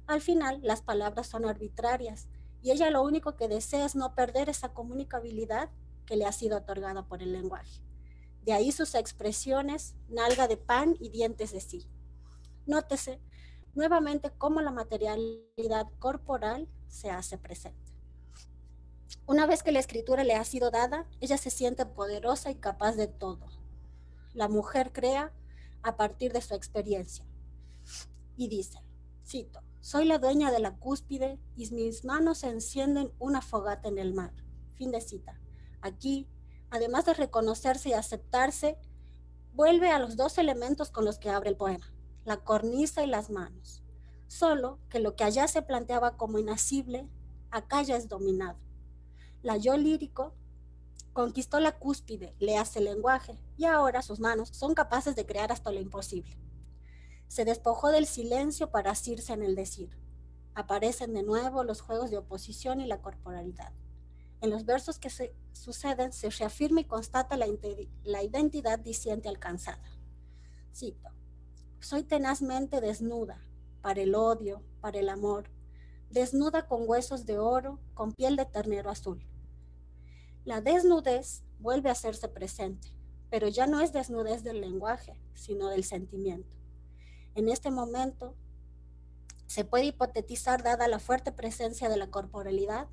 Al final, las palabras son arbitrarias y ella lo único que desea es no perder esa comunicabilidad que le ha sido otorgada por el lenguaje. De ahí sus expresiones, nalga de pan y dientes de sí. Nótese nuevamente cómo la materialidad corporal se hace presente. Una vez que la escritura le ha sido dada, ella se siente poderosa y capaz de todo. La mujer crea a partir de su experiencia. Y dice, cito: soy la dueña de la cúspide y mis manos encienden una fogata en el mar. Fin de cita. Aquí, además de reconocerse y aceptarse, vuelve a los dos elementos con los que abre el poema, la cornisa y las manos. Solo que lo que allá se planteaba como inasible, acá ya es dominado. La yo lírico conquistó la cúspide, le hace lenguaje, y ahora sus manos son capaces de crear hasta lo imposible. Se despojó del silencio para asirse en el decir. Aparecen de nuevo los juegos de oposición y la corporalidad. En los versos que se suceden se reafirma y constata la identidad diciente alcanzada. Cito: soy tenazmente desnuda, para el odio, para el amor, desnuda con huesos de oro, con piel de ternero azul. La desnudez vuelve a hacerse presente, pero ya no es desnudez del lenguaje, sino del sentimiento. En este momento, se puede hipotetizar, dada la fuerte presencia de la corporalidad,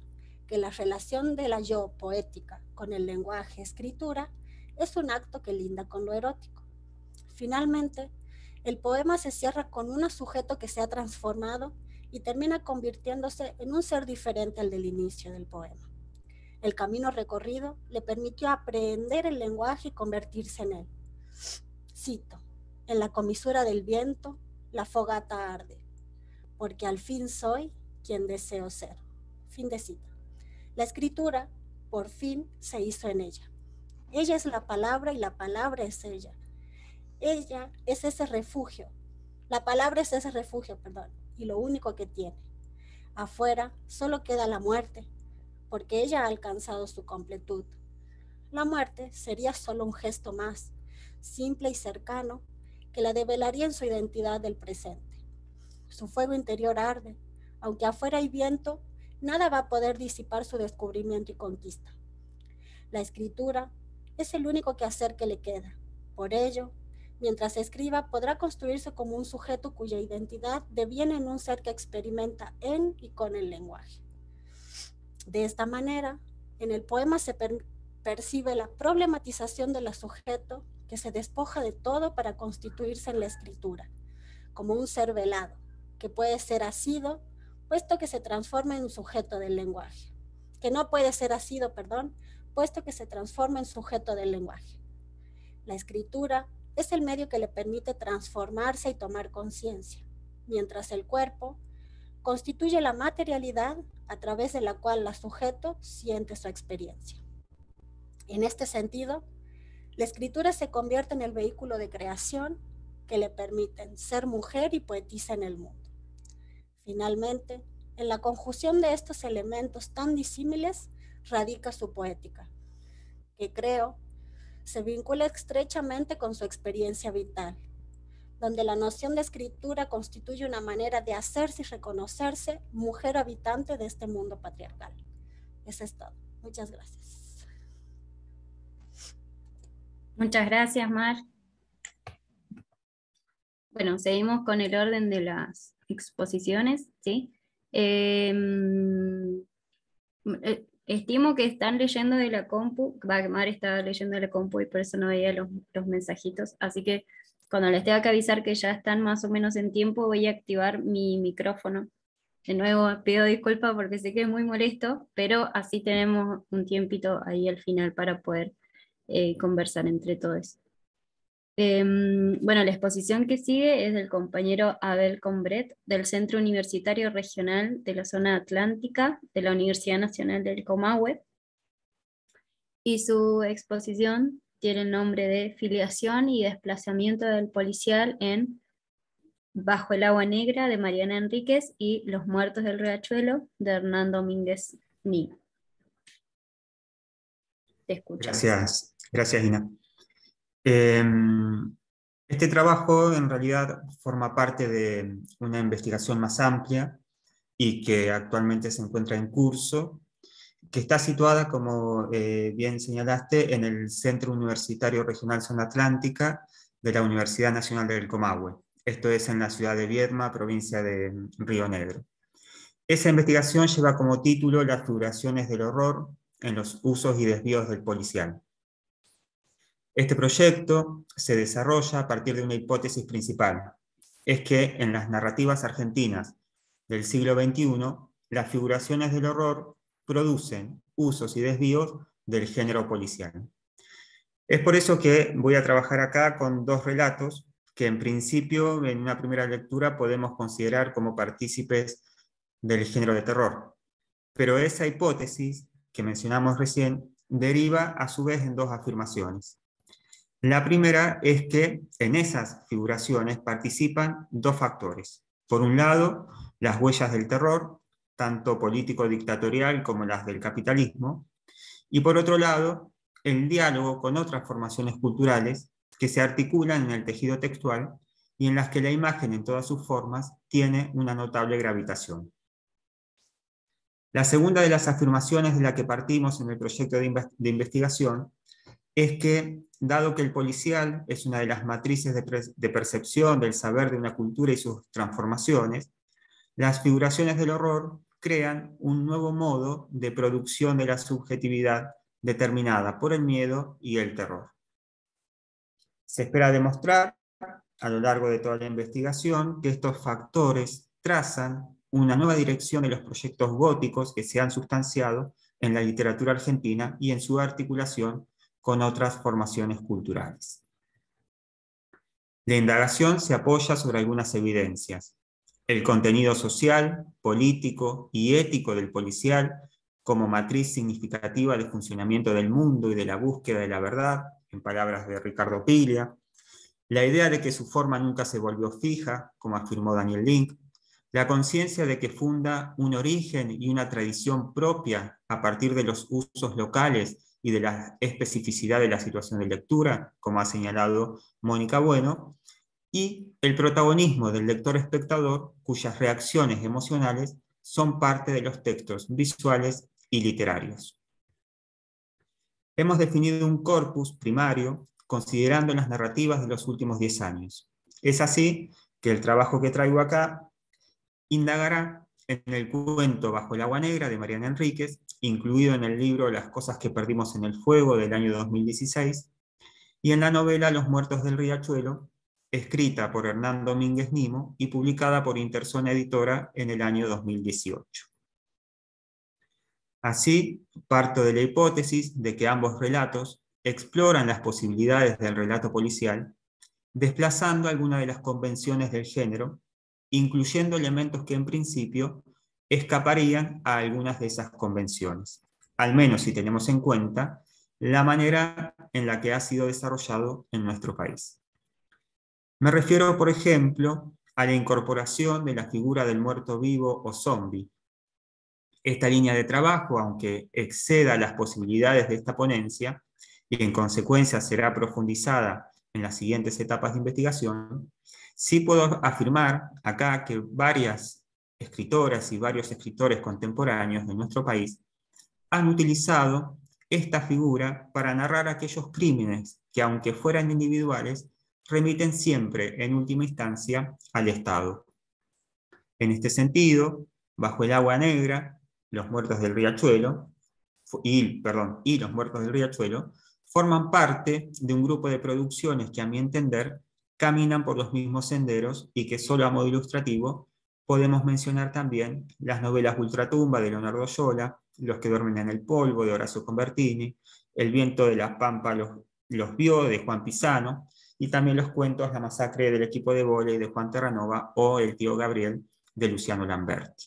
que la relación de la yo poética con el lenguaje escritura es un acto que linda con lo erótico. Finalmente, el poema se cierra con un sujeto que se ha transformado y termina convirtiéndose en un ser diferente al del inicio del poema. El camino recorrido le permitió aprender el lenguaje y convertirse en él. Cito: en la comisura del viento, la fogata arde, porque al fin soy quien deseo ser. Fin de cita. La escritura, por fin, se hizo en ella. Ella es la palabra y la palabra es ella. Ella es ese refugio. La palabra es ese refugio, y lo único que tiene. Afuera solo queda la muerte, porque ella ha alcanzado su completud. La muerte sería solo un gesto más, simple y cercano, que la develaría en su identidad del presente. Su fuego interior arde, aunque afuera hay viento, nada va a poder disipar su descubrimiento y conquista. La escritura es el único quehacer que le queda. Por ello, mientras escriba, podrá construirse como un sujeto cuya identidad deviene en un ser que experimenta en y con el lenguaje. De esta manera, en el poema se percibe la problematización del sujeto que se despoja de todo para constituirse en la escritura, como un ser velado, que puede ser asido, puesto que se transforma en un sujeto del lenguaje, que no puede ser asido, puesto que se transforma en sujeto del lenguaje. La escritura es el medio que le permite transformarse y tomar conciencia, mientras el cuerpo constituye la materialidad a través de la cual el sujeto siente su experiencia. En este sentido, la escritura se convierte en el vehículo de creación que le permiten ser mujer y poetisa en el mundo. Finalmente, en la conjunción de estos elementos tan disímiles radica su poética, que creo se vincula estrechamente con su experiencia vital, donde la noción de escritura constituye una manera de hacerse y reconocerse mujer habitante de este mundo patriarcal. Eso es todo. Muchas gracias. Muchas gracias, Mar. Bueno, seguimos con el orden de las exposiciones, ¿sí? Estimo que están leyendo de la compu, Mar estaba leyendo de la compu y por eso no veía los mensajitos, así que cuando les tenga que avisar que ya están más o menos en tiempo, voy a activar mi micrófono. De nuevo pido disculpas porque sé que es muy molesto, pero así tenemos un tiempito ahí al final para poder conversar entre todos. Bueno, la exposición que sigue es del compañero Abel Combret, del Centro Universitario Regional de la Zona Atlántica de la Universidad Nacional del Comahue, y su exposición tiene el nombre de Filiación y desplazamiento del policial en Bajo el agua negra, de Mariana Enríquez, y Los muertos del riachuelo, de Hernán Domínguez Ni. Te escuchamos. Gracias Ina. Este trabajo en realidad forma parte de una investigación más amplia y que actualmente se encuentra en curso, que está situada, como bien señalaste, en el Centro Universitario Regional Zona Atlántica de la Universidad Nacional del Comahue. Esto es en la ciudad de Viedma, provincia de Río Negro. Esa investigación lleva como título Las figuraciones del horror en los usos y desvíos del policial. Este proyecto se desarrolla a partir de una hipótesis principal, es que en las narrativas argentinas del siglo XXI, las figuraciones del horror producen usos y desvíos del género policial. Es por eso que voy a trabajar acá con dos relatos que en principio, en una primera lectura, podemos considerar como partícipes del género de terror. Pero esa hipótesis que mencionamos recién deriva a su vez en dos afirmaciones. La primera es que en esas figuraciones participan dos factores. Por un lado, las huellas del terror, tanto político-dictatorial como las del capitalismo, y por otro lado, el diálogo con otras formaciones culturales que se articulan en el tejido textual y en las que la imagen en todas sus formas tiene una notable gravitación. La segunda de las afirmaciones de la que partimos en el proyecto de investigación es que, dado que el policial es una de las matrices de percepción del saber de una cultura y sus transformaciones, las figuraciones del horror crean un nuevo modo de producción de la subjetividad determinada por el miedo y el terror. Se espera demostrar, a lo largo de toda la investigación, que estos factores trazan una nueva dirección de los proyectos góticos que se han sustanciado en la literatura argentina y en su articulación con otras formaciones culturales. La indagación se apoya sobre algunas evidencias. El contenido social, político y ético del policial como matriz significativa de funcionamiento del mundo y de la búsqueda de la verdad, en palabras de Ricardo Piglia. La idea de que su forma nunca se volvió fija, como afirmó Daniel Link. La conciencia de que funda un origen y una tradición propia a partir de los usos locales y de la especificidad de la situación de lectura, como ha señalado Mónica Bueno, y el protagonismo del lector-espectador, cuyas reacciones emocionales son parte de los textos visuales y literarios. Hemos definido un corpus primario considerando las narrativas de los últimos 10 años. Es así que el trabajo que traigo acá indagará en el cuento Bajo el agua negra de Mariana Enríquez, incluido en el libro Las cosas que perdimos en el fuego del año 2016, y en la novela Los muertos del riachuelo, escrita por Hernán Domínguez Nimo y publicada por Interzona Editora en el año 2018. Así, parto de la hipótesis de que ambos relatos exploran las posibilidades del relato policial, desplazando algunas de las convenciones del género, incluyendo elementos que en principio escaparían a algunas de esas convenciones, al menos si tenemos en cuenta la manera en la que ha sido desarrollado en nuestro país. Me refiero, por ejemplo, a la incorporación de la figura del muerto vivo o zombie. Esta línea de trabajo, aunque exceda las posibilidades de esta ponencia, y en consecuencia será profundizada en las siguientes etapas de investigación, sí puedo afirmar acá que varias escritoras y varios escritores contemporáneos de nuestro país han utilizado esta figura para narrar aquellos crímenes que, aunque fueran individuales, remiten siempre, en última instancia, al Estado. En este sentido, Bajo el agua negra, Los muertos del riachuelo, y Los muertos del riachuelo, forman parte de un grupo de producciones que, a mi entender, caminan por los mismos senderos y que, solo a modo ilustrativo, podemos mencionar también las novelas Ultratumba de Leonardo Sciolá, Los que duermen en el polvo de Horacio Convertini, El viento de la pampa los vio de Juan Pisano, y también los cuentos La masacre del equipo de vóley de Juan Terranova o El tío Gabriel de Luciano Lamberti.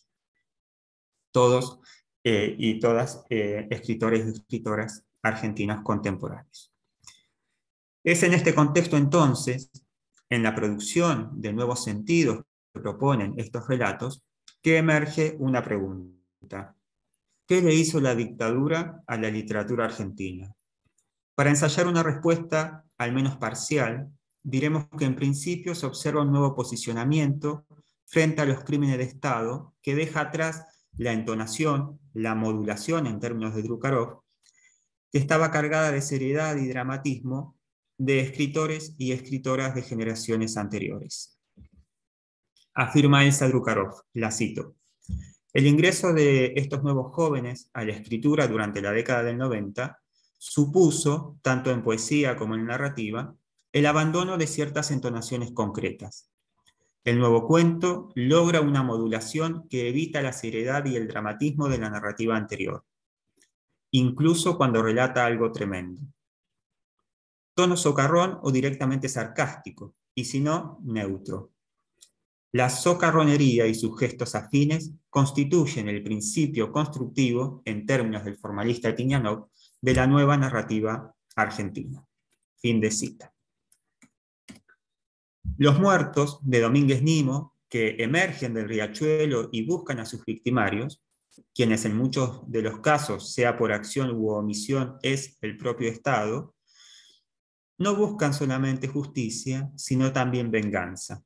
Todos y todas escritores y escritoras argentinas contemporáneos. Es en este contexto, entonces, en la producción de nuevos sentidos que proponen estos relatos, que emerge una pregunta. ¿Qué le hizo la dictadura a la literatura argentina? Para ensayar una respuesta, al menos parcial, diremos que en principio se observa un nuevo posicionamiento frente a los crímenes de Estado que deja atrás la entonación, la modulación en términos de Drukarov, que estaba cargada de seriedad y dramatismo de escritores y escritoras de generaciones anteriores. Afirma Elsa Drukarov, la cito: el ingreso de estos nuevos jóvenes a la escritura durante la década del 90 supuso, tanto en poesía como en narrativa, el abandono de ciertas entonaciones concretas. El nuevo cuento logra una modulación que evita la seriedad y el dramatismo de la narrativa anterior, incluso cuando relata algo tremendo. Tono socarrón o directamente sarcástico, y si no, neutro. La socarronería y sus gestos afines constituyen el principio constructivo, en términos del formalista Tignanov, de la nueva narrativa argentina. Fin de cita. Los muertos de Domínguez Nimo, que emergen del riachuelo y buscan a sus victimarios, quienes en muchos de los casos, sea por acción u omisión, es el propio Estado, no buscan solamente justicia, sino también venganza.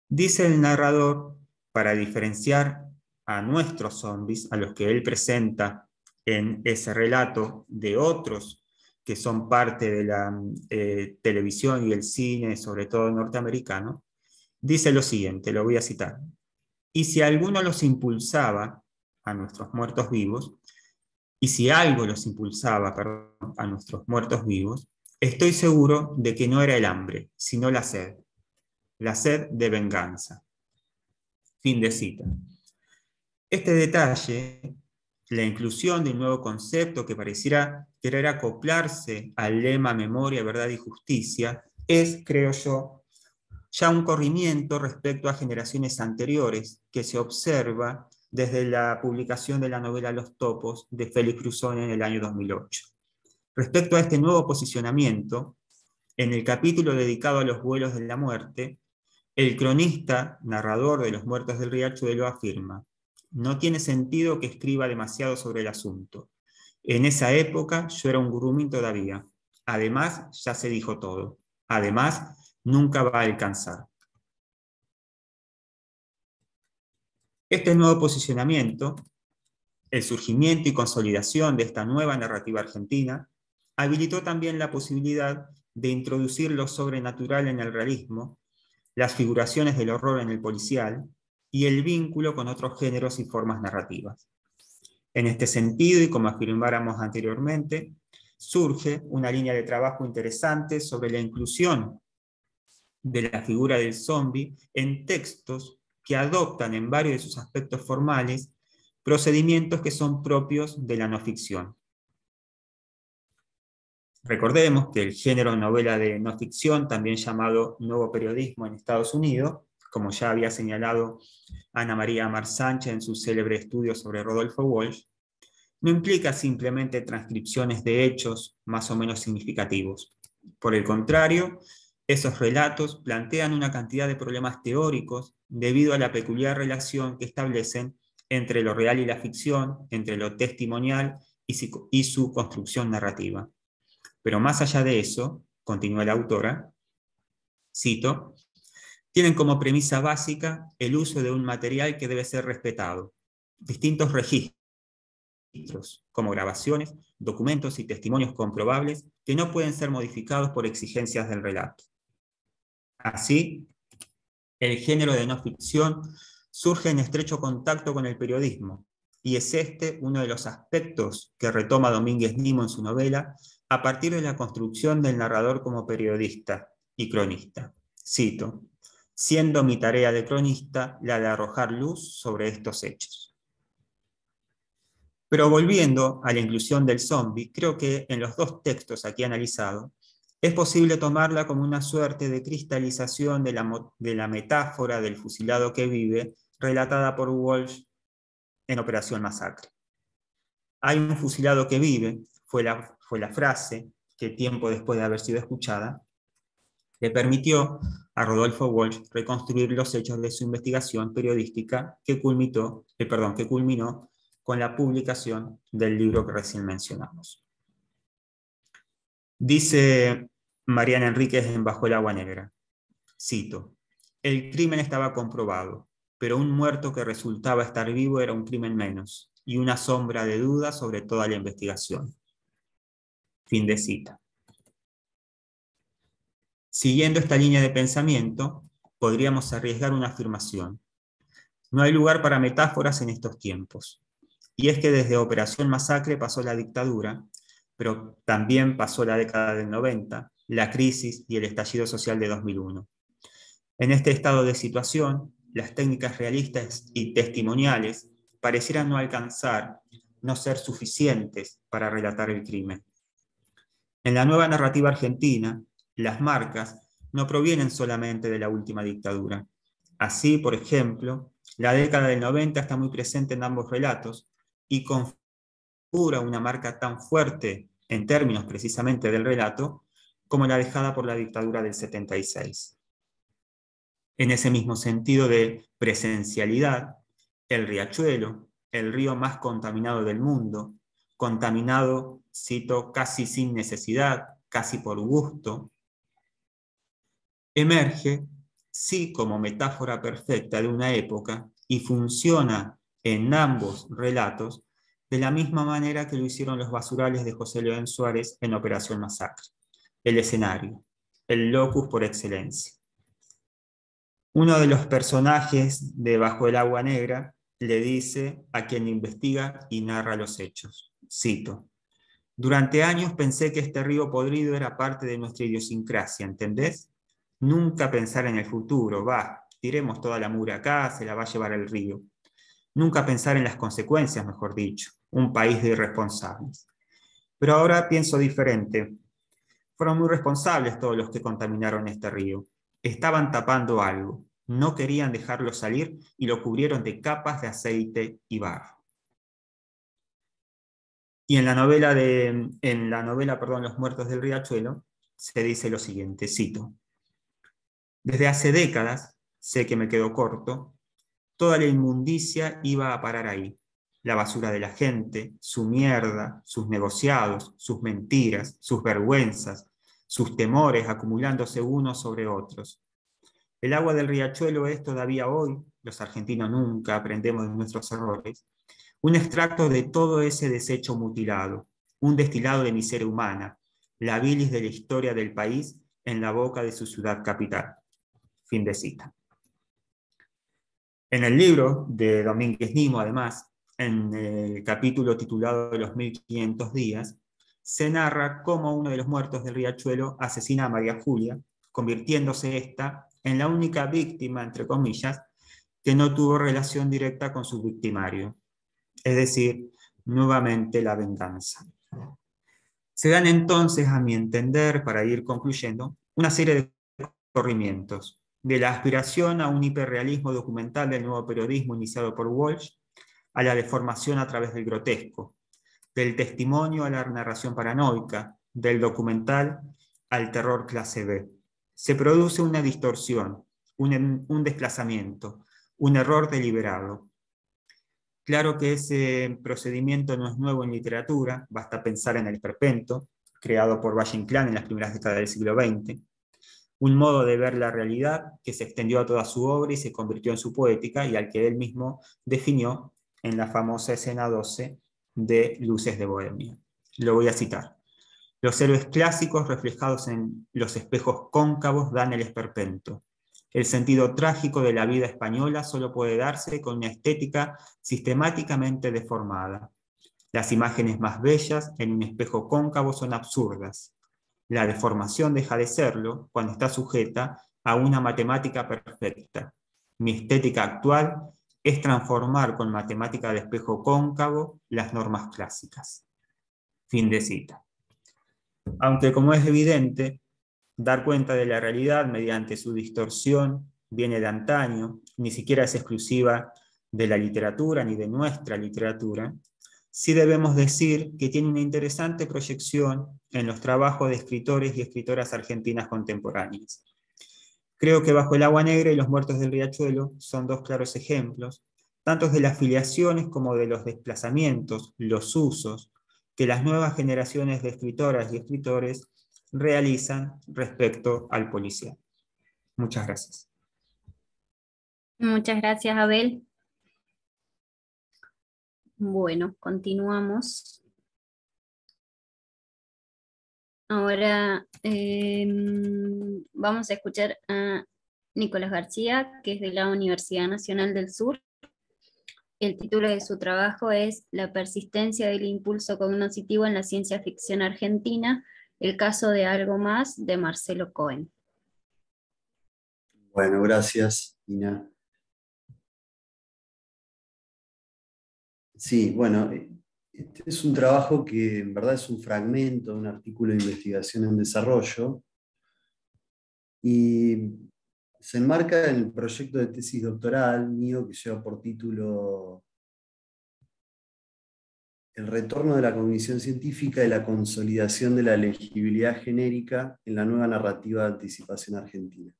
Dice el narrador, para diferenciar a nuestros zombies, a los que él presenta en ese relato de otros que son parte de la televisión y el cine, sobre todo norteamericano, dice lo siguiente, lo voy a citar: y si alguno los impulsaba a nuestros muertos vivos, y si algo los impulsaba, perdón, a nuestros muertos vivos, estoy seguro de que no era el hambre, sino la sed de venganza. Fin de cita. Este detalle, la inclusión de un nuevo concepto que pareciera querer acoplarse al lema memoria, verdad y justicia, es, creo yo, ya un corrimiento respecto a generaciones anteriores que se observa desde la publicación de la novela Los Topos de Félix Cruzón en el año 2008. Respecto a este nuevo posicionamiento, en el capítulo dedicado a los vuelos de la muerte, el cronista, narrador de Los muertos del riachuelo, afirma: no tiene sentido que escriba demasiado sobre el asunto. En esa época yo era un gurumín todavía. Además, ya se dijo todo. Además, nunca va a alcanzar. Este nuevo posicionamiento, el surgimiento y consolidación de esta nueva narrativa argentina, habilitó también la posibilidad de introducir lo sobrenatural en el realismo, las figuraciones del horror en el policial y el vínculo con otros géneros y formas narrativas. En este sentido, y como afirmáramos anteriormente, surge una línea de trabajo interesante sobre la inclusión de la figura del zombi en textos que adoptan en varios de sus aspectos formales procedimientos que son propios de la no ficción. Recordemos que el género novela de no ficción, también llamado nuevo periodismo en Estados Unidos, como ya había señalado Ana María Amar Sánchez en su célebre estudio sobre Rodolfo Walsh, no implica simplemente transcripciones de hechos más o menos significativos. Por el contrario, esos relatos plantean una cantidad de problemas teóricos debido a la peculiar relación que establecen entre lo real y la ficción, entre lo testimonial y su construcción narrativa. Pero más allá de eso, continúa la autora, cito, tienen como premisa básica el uso de un material que debe ser respetado, distintos registros, como grabaciones, documentos y testimonios comprobables que no pueden ser modificados por exigencias del relato. Así, el género de no ficción surge en estrecho contacto con el periodismo, y es este uno de los aspectos que retoma Domínguez Nimo en su novela a partir de la construcción del narrador como periodista y cronista. Cito, siendo mi tarea de cronista la de arrojar luz sobre estos hechos. Pero volviendo a la inclusión del zombi, creo que en los dos textos aquí analizados, es posible tomarla como una suerte de cristalización de la metáfora del fusilado que vive, relatada por Walsh en Operación Masacre. Hay un fusilado que vive, fue la frase que tiempo después de haber sido escuchada, le permitió a Rodolfo Walsh reconstruir los hechos de su investigación periodística que culminó con la publicación del libro que recién mencionamos. Dice Mariana Enríquez en Bajo el agua negra, cito, el crimen estaba comprobado, pero un muerto que resultaba estar vivo era un crimen menos, y una sombra de duda sobre toda la investigación. Fin de cita. Siguiendo esta línea de pensamiento, podríamos arriesgar una afirmación. No hay lugar para metáforas en estos tiempos. Y es que desde Operación Masacre pasó la dictadura, pero también pasó la década del 90, la crisis y el estallido social de 2001. En este estado de situación, las técnicas realistas y testimoniales parecieran no alcanzar, no ser suficientes para relatar el crimen. En la nueva narrativa argentina, las marcas no provienen solamente de la última dictadura. Así, por ejemplo, la década del 90 está muy presente en ambos relatos y configura una marca tan fuerte en términos precisamente del relato como la dejada por la dictadura del 76. En ese mismo sentido de presencialidad, el riachuelo, el río más contaminado del mundo, contaminado, cito, casi sin necesidad, casi por gusto, emerge, sí, como metáfora perfecta de una época y funciona en ambos relatos de la misma manera que lo hicieron los basurales de José León Suárez en Operación Masacre. El escenario, el locus por excelencia. Uno de los personajes de Bajo el agua negra le dice a quien investiga y narra los hechos, cito, durante años pensé que este río podrido era parte de nuestra idiosincrasia, ¿entendés? Nunca pensar en el futuro, tiremos toda la mugre acá, se la va a llevar el río. Nunca pensar en las consecuencias, mejor dicho, un país de irresponsables. Pero ahora pienso diferente. Fueron muy responsables todos los que contaminaron este río. Estaban tapando algo, no querían dejarlo salir y lo cubrieron de capas de aceite y barro. Y en la novela, Los muertos del riachuelo, se dice lo siguiente, cito, desde hace décadas, sé que me quedo corto, toda la inmundicia iba a parar ahí. La basura de la gente, su mierda, sus negociados, sus mentiras, sus vergüenzas, sus temores acumulándose unos sobre otros. El agua del riachuelo es todavía hoy, los argentinos nunca aprendemos de nuestros errores, un extracto de todo ese desecho mutilado, un destilado de miseria humana, la bilis de la historia del país en la boca de su ciudad capital. Fin de cita. En el libro de Domínguez Nimo, además, en el capítulo titulado Los 1500 días, se narra cómo uno de los muertos del riachuelo asesina a María Julia, convirtiéndose esta en la única víctima, entre comillas, que no tuvo relación directa con su victimario. Es decir, nuevamente la venganza. Se dan entonces, a mi entender, para ir concluyendo, una serie de corrimientos, de la aspiración a un hiperrealismo documental del nuevo periodismo iniciado por Walsh, a la deformación a través del grotesco, del testimonio a la narración paranoica, del documental al terror clase B. Se produce una distorsión, un desplazamiento, un error deliberado. Claro que ese procedimiento no es nuevo en literatura, basta pensar en el esperpento, creado por Valle Inclán en las primeras décadas del siglo XX, un modo de ver la realidad que se extendió a toda su obra y se convirtió en su poética y al que él mismo definió en la famosa escena 12 de Luces de Bohemia. Lo voy a citar. Los héroes clásicos reflejados en los espejos cóncavos dan el esperpento. El sentido trágico de la vida española solo puede darse con una estética sistemáticamente deformada. Las imágenes más bellas en un espejo cóncavo son absurdas. La deformación deja de serlo cuando está sujeta a una matemática perfecta. Mi estética actual es transformar con matemática de espejo cóncavo las normas clásicas. Fin de cita. Aunque, como es evidente, dar cuenta de la realidad mediante su distorsión viene de antaño, ni siquiera es exclusiva de la literatura ni de nuestra literatura, sí debemos decir que tiene una interesante proyección en los trabajos de escritores y escritoras argentinas contemporáneas. Creo que Bajo el agua negra y Los muertos del riachuelo son dos claros ejemplos, tanto de las filiaciones como de los desplazamientos, los usos que las nuevas generaciones de escritoras y escritores realizan respecto al policial. Muchas gracias. Muchas gracias, Abel. Bueno, continuamos. Ahora vamos a escuchar a Nicolás García, que es de la Universidad Nacional del Sur. El título de su trabajo es La persistencia del impulso cognoscitivo en la ciencia ficción argentina, el caso de Algo Más, de Marcelo Cohen. Bueno, gracias, Ina. Sí, bueno, este es un trabajo que en verdad es un fragmento de un artículo de investigación en desarrollo y se enmarca en el proyecto de tesis doctoral mío que lleva por título El retorno de la cognición científica y la consolidación de la legibilidad genérica en la nueva narrativa de anticipación argentina.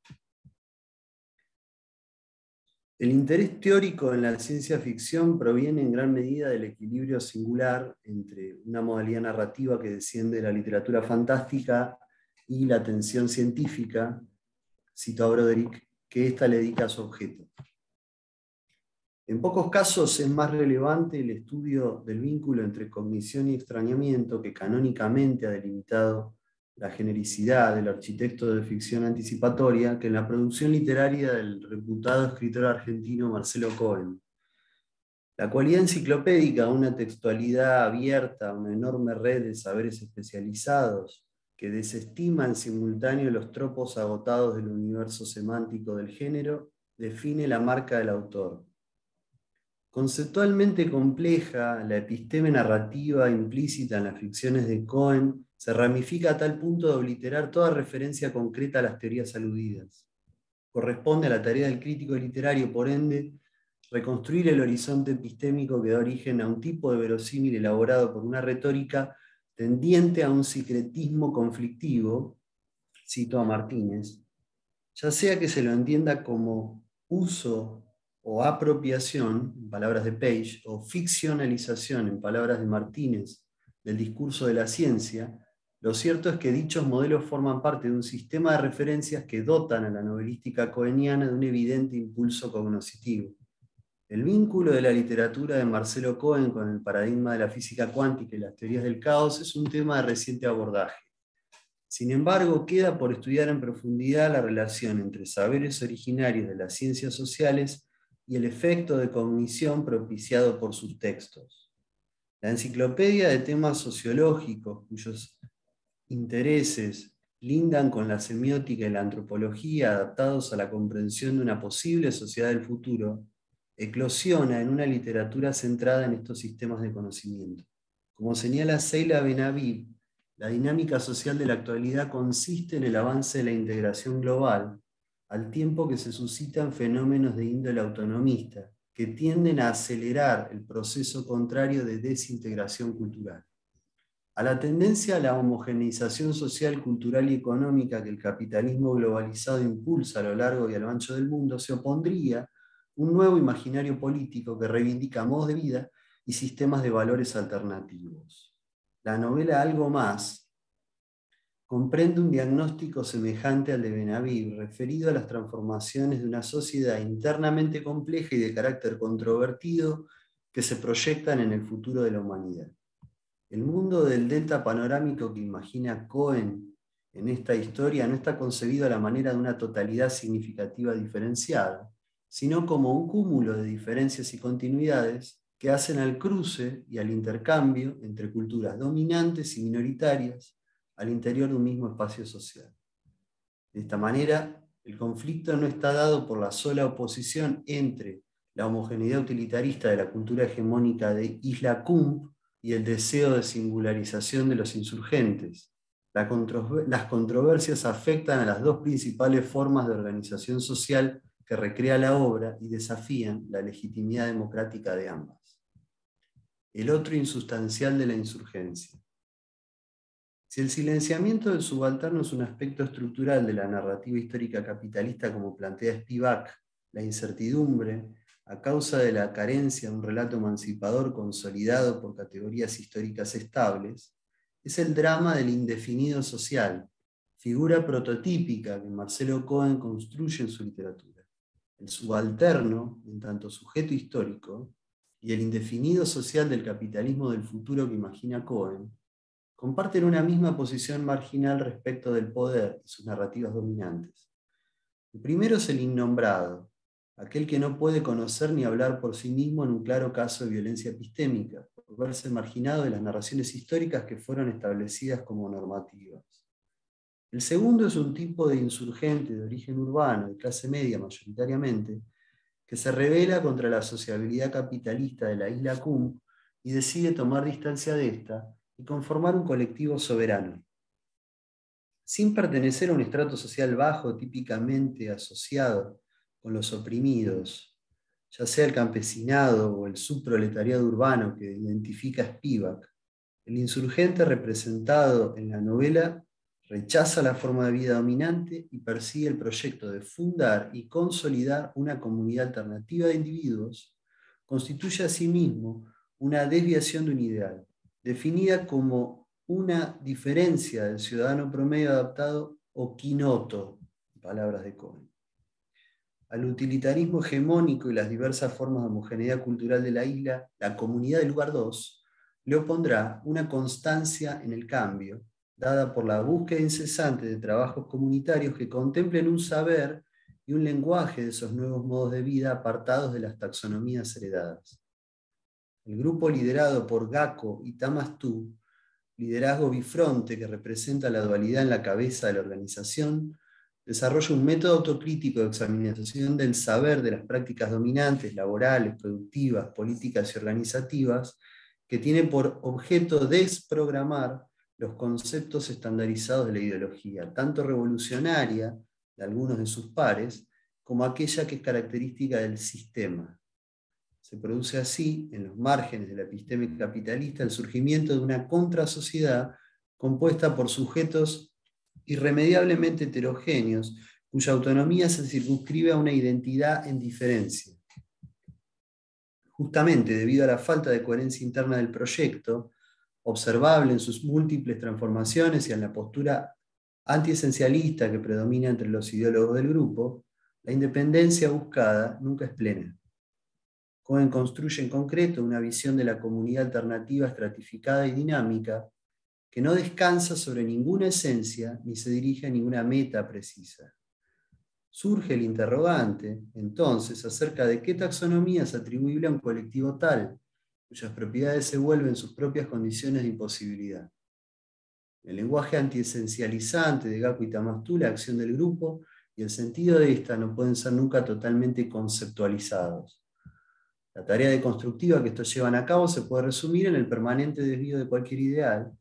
El interés teórico en la ciencia ficción proviene en gran medida del equilibrio singular entre una modalidad narrativa que desciende de la literatura fantástica y la atención científica, cito a Broderick, que ésta le dedica a su objeto. En pocos casos es más relevante el estudio del vínculo entre cognición y extrañamiento, que canónicamente ha delimitado la genericidad del arquitecto de ficción anticipatoria, que en la producción literaria del reputado escritor argentino Marcelo Cohen. La cualidad enciclopédica, una textualidad abierta, una enorme red de saberes especializados que desestima en simultáneo los tropos agotados del universo semántico del género, define la marca del autor. Conceptualmente compleja, la episteme narrativa implícita en las ficciones de Cohen se ramifica a tal punto de obliterar toda referencia concreta a las teorías aludidas. Corresponde a la tarea del crítico literario, por ende, reconstruir el horizonte epistémico que da origen a un tipo de verosímil elaborado por una retórica tendiente a un secretismo conflictivo, cito a Martínez, ya sea que se lo entienda como uso o apropiación, en palabras de Page, o ficcionalización, en palabras de Martínez, del discurso de la ciencia. Lo cierto es que dichos modelos forman parte de un sistema de referencias que dotan a la novelística coheniana de un evidente impulso cognoscitivo. El vínculo de la literatura de Marcelo Cohen con el paradigma de la física cuántica y las teorías del caos es un tema de reciente abordaje. Sin embargo, queda por estudiar en profundidad la relación entre saberes originarios de las ciencias sociales y el efecto de cognición propiciado por sus textos. La enciclopedia de temas sociológicos, cuyos intereses lindan con la semiótica y la antropología adaptados a la comprensión de una posible sociedad del futuro, eclosiona en una literatura centrada en estos sistemas de conocimiento. Como señala Seila Benaviv, la dinámica social de la actualidad consiste en el avance de la integración global, al tiempo que se suscitan fenómenos de índole autonomista, que tienden a acelerar el proceso contrario de desintegración cultural. A la tendencia a la homogeneización social, cultural y económica que el capitalismo globalizado impulsa a lo largo y a lo ancho del mundo, se opondría un nuevo imaginario político que reivindica modos de vida y sistemas de valores alternativos. La novela Algo Más comprende un diagnóstico semejante al de Benavir, referido a las transformaciones de una sociedad internamente compleja y de carácter controvertido que se proyectan en el futuro de la humanidad. El mundo del delta panorámico que imagina Cohen en esta historia no está concebido a la manera de una totalidad significativa diferenciada, sino como un cúmulo de diferencias y continuidades que hacen al cruce y al intercambio entre culturas dominantes y minoritarias al interior de un mismo espacio social. De esta manera, el conflicto no está dado por la sola oposición entre la homogeneidad utilitarista de la cultura hegemónica de Isla Kump y el deseo de singularización de los insurgentes. Las controversias afectan a las dos principales formas de organización social que recrea la obra y desafían la legitimidad democrática de ambas. El otro insustancial de la insurgencia. Si el silenciamiento del subalterno es un aspecto estructural de la narrativa histórica capitalista como plantea Spivak, la incertidumbre, a causa de la carencia de un relato emancipador consolidado por categorías históricas estables, es el drama del indefinido social, figura prototípica que Marcelo Cohen construye en su literatura. El subalterno, en tanto sujeto histórico, y el indefinido social del capitalismo del futuro que imagina Cohen, comparten una misma posición marginal respecto del poder y sus narrativas dominantes. El primero es el innombrado, aquel que no puede conocer ni hablar por sí mismo en un claro caso de violencia epistémica, por verse marginado de las narraciones históricas que fueron establecidas como normativas. El segundo es un tipo de insurgente de origen urbano, de clase media mayoritariamente, que se rebela contra la sociabilidad capitalista de la isla Kump y decide tomar distancia de esta y conformar un colectivo soberano. Sin pertenecer a un estrato social bajo típicamente asociado con los oprimidos, ya sea el campesinado o el subproletariado urbano que identifica Spivak, el insurgente representado en la novela rechaza la forma de vida dominante y persigue el proyecto de fundar y consolidar una comunidad alternativa de individuos, constituye asimismo una desviación de un ideal, definida como una diferencia del ciudadano promedio adaptado o quinoto, palabras de Cohen. Al utilitarismo hegemónico y las diversas formas de homogeneidad cultural de la isla, la comunidad del lugar 2 le opondrá una constancia en el cambio, dada por la búsqueda incesante de trabajos comunitarios que contemplen un saber y un lenguaje de esos nuevos modos de vida apartados de las taxonomías heredadas. El grupo liderado por Gacko y Tamas-Tú, liderazgo bifronte que representa la dualidad en la cabeza de la organización, desarrolla un método autocrítico de examinación del saber de las prácticas dominantes, laborales, productivas, políticas y organizativas, que tiene por objeto desprogramar los conceptos estandarizados de la ideología, tanto revolucionaria de algunos de sus pares, como aquella que es característica del sistema. Se produce así, en los márgenes de la episteme capitalista, el surgimiento de una contrasociedad compuesta por sujetos irremediablemente heterogéneos, cuya autonomía se circunscribe a una identidad en diferencia. Justamente debido a la falta de coherencia interna del proyecto, observable en sus múltiples transformaciones y en la postura antiesencialista que predomina entre los ideólogos del grupo, la independencia buscada nunca es plena. Cohen construye en concreto una visión de la comunidad alternativa estratificada y dinámica que no descansa sobre ninguna esencia ni se dirige a ninguna meta precisa. Surge el interrogante, entonces, acerca de qué taxonomía es atribuible a un colectivo tal, cuyas propiedades se vuelven sus propias condiciones de imposibilidad. El lenguaje antiesencializante de Gacko y Tamas-Tú, la acción del grupo y el sentido de esta no pueden ser nunca totalmente conceptualizados. La tarea deconstructiva que estos llevan a cabo se puede resumir en el permanente desvío de cualquier ideal,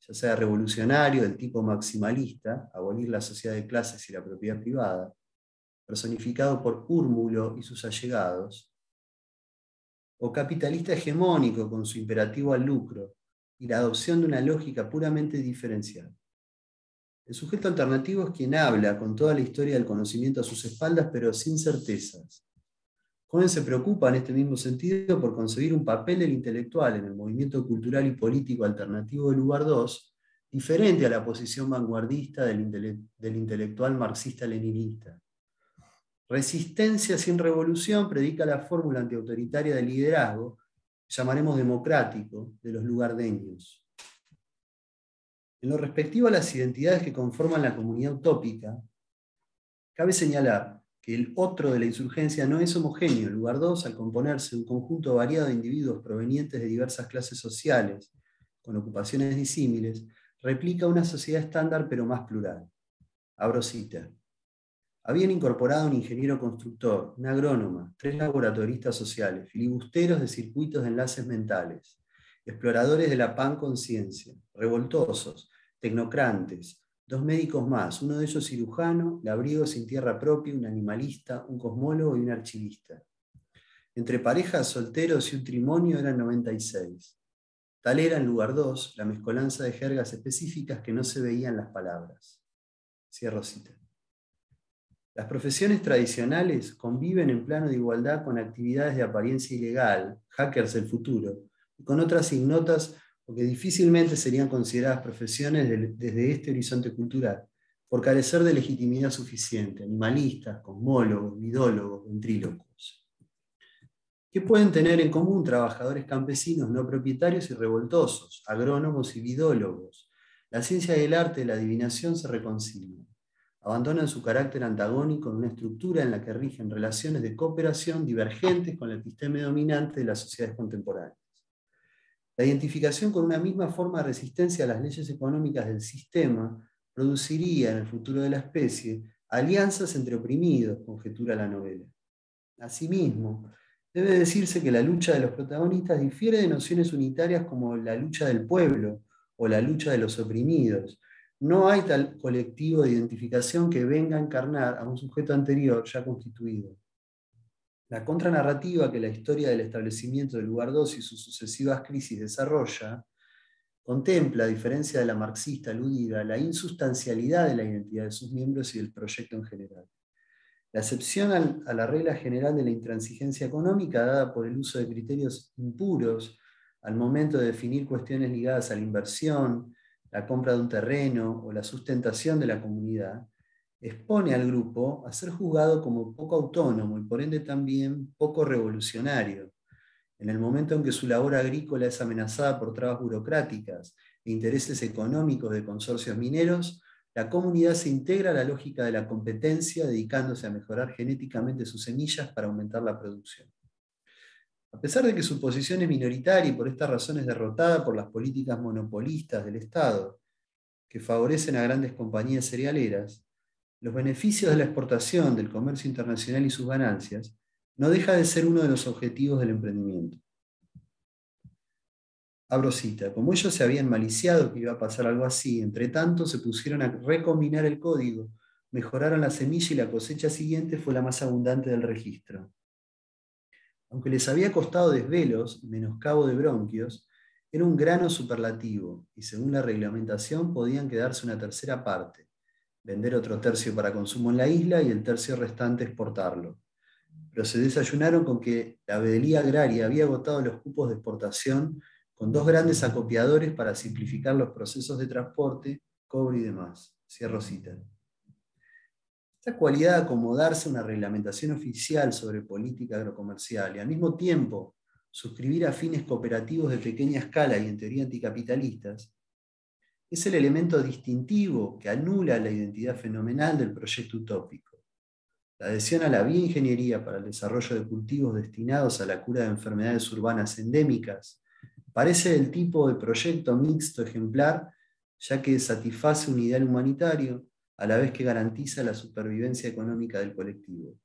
ya sea revolucionario del tipo maximalista, abolir la sociedad de clases y la propiedad privada, personificado por Úrmulo y sus allegados, o capitalista hegemónico con su imperativo al lucro y la adopción de una lógica puramente diferencial. El sujeto alternativo es quien habla con toda la historia del conocimiento a sus espaldas, pero sin certezas. Cohen se preocupa en este mismo sentido por concebir un papel del intelectual en el movimiento cultural y político alternativo del lugar 2 diferente a la posición vanguardista del intelectual marxista-leninista. Resistencia sin revolución predica la fórmula antiautoritaria de liderazgo, que llamaremos democrático, de los lugardeños. En lo respectivo a las identidades que conforman la comunidad utópica, cabe señalar que el otro de la insurgencia no es homogéneo. El lugar 2, al componerse de un conjunto variado de individuos provenientes de diversas clases sociales, con ocupaciones disímiles, replica una sociedad estándar pero más plural. Abro cita. Habían incorporado un ingeniero constructor, una agrónoma, 3 laboratoristas sociales, filibusteros de circuitos de enlaces mentales, exploradores de la pan-conciencia, revoltosos, tecnocrantes, 2 médicos más, uno de ellos cirujano, labriego sin tierra propia, un animalista, un cosmólogo y un archivista. Entre parejas, solteros y un trimonio eran 96. Tal era, en lugar 2, la mezcolanza de jergas específicas que no se veían las palabras. Cierro cita. Las profesiones tradicionales conviven en plano de igualdad con actividades de apariencia ilegal, hackers del futuro, y con otras ignotas o que difícilmente serían consideradas profesiones desde este horizonte cultural, por carecer de legitimidad suficiente, animalistas, cosmólogos, vidólogos, ventrílocos. ¿Qué pueden tener en común trabajadores campesinos no propietarios y revoltosos, agrónomos y vidólogos? La ciencia y el arte de la adivinación se reconcilian. Abandonan su carácter antagónico en una estructura en la que rigen relaciones de cooperación divergentes con el episteme dominante de las sociedades contemporáneas. La identificación con una misma forma de resistencia a las leyes económicas del sistema produciría en el futuro de la especie alianzas entre oprimidos, conjetura la novela. Asimismo, debe decirse que la lucha de los protagonistas difiere de nociones unitarias como la lucha del pueblo o la lucha de los oprimidos. No hay tal colectivo de identificación que venga a encarnar a un sujeto anterior ya constituido. La contranarrativa que la historia del establecimiento del lugar 2 y sus sucesivas crisis desarrolla, contempla, a diferencia de la marxista aludida, la insustancialidad de la identidad de sus miembros y del proyecto en general. La excepción a la regla general de la intransigencia económica dada por el uso de criterios impuros al momento de definir cuestiones ligadas a la inversión, la compra de un terreno o la sustentación de la comunidad, expone al grupo a ser juzgado como poco autónomo y por ende también poco revolucionario. En el momento en que su labor agrícola es amenazada por trabas burocráticas e intereses económicos de consorcios mineros, la comunidad se integra a la lógica de la competencia, dedicándose a mejorar genéticamente sus semillas para aumentar la producción. A pesar de que su posición es minoritaria y por esta razón es derrotada por las políticas monopolistas del Estado, que favorecen a grandes compañías cerealeras, los beneficios de la exportación, del comercio internacional y sus ganancias no deja de ser uno de los objetivos del emprendimiento. Abro cita. Como ellos se habían maliciado que iba a pasar algo así, entre tanto se pusieron a recombinar el código, mejoraron la semilla y la cosecha siguiente fue la más abundante del registro. Aunque les había costado desvelos y menoscabo de bronquios, era un grano superlativo, y según la reglamentación podían quedarse una tercera parte, vender otro tercio para consumo en la isla y el tercio restante exportarlo. Pero se desayunaron con que la veeduría agraria había agotado los cupos de exportación con 2 grandes acopiadores para simplificar los procesos de transporte, cobre y demás. Cierro cita. Esta cualidad de acomodarse a una reglamentación oficial sobre política agrocomercial y al mismo tiempo suscribir a fines cooperativos de pequeña escala y en teoría anticapitalistas, es el elemento distintivo que anula la identidad fenomenal del proyecto utópico. La adhesión a la bioingeniería para el desarrollo de cultivos destinados a la cura de enfermedades urbanas endémicas parece el tipo de proyecto mixto ejemplar, ya que satisface un ideal humanitario a la vez que garantiza la supervivencia económica del colectivo.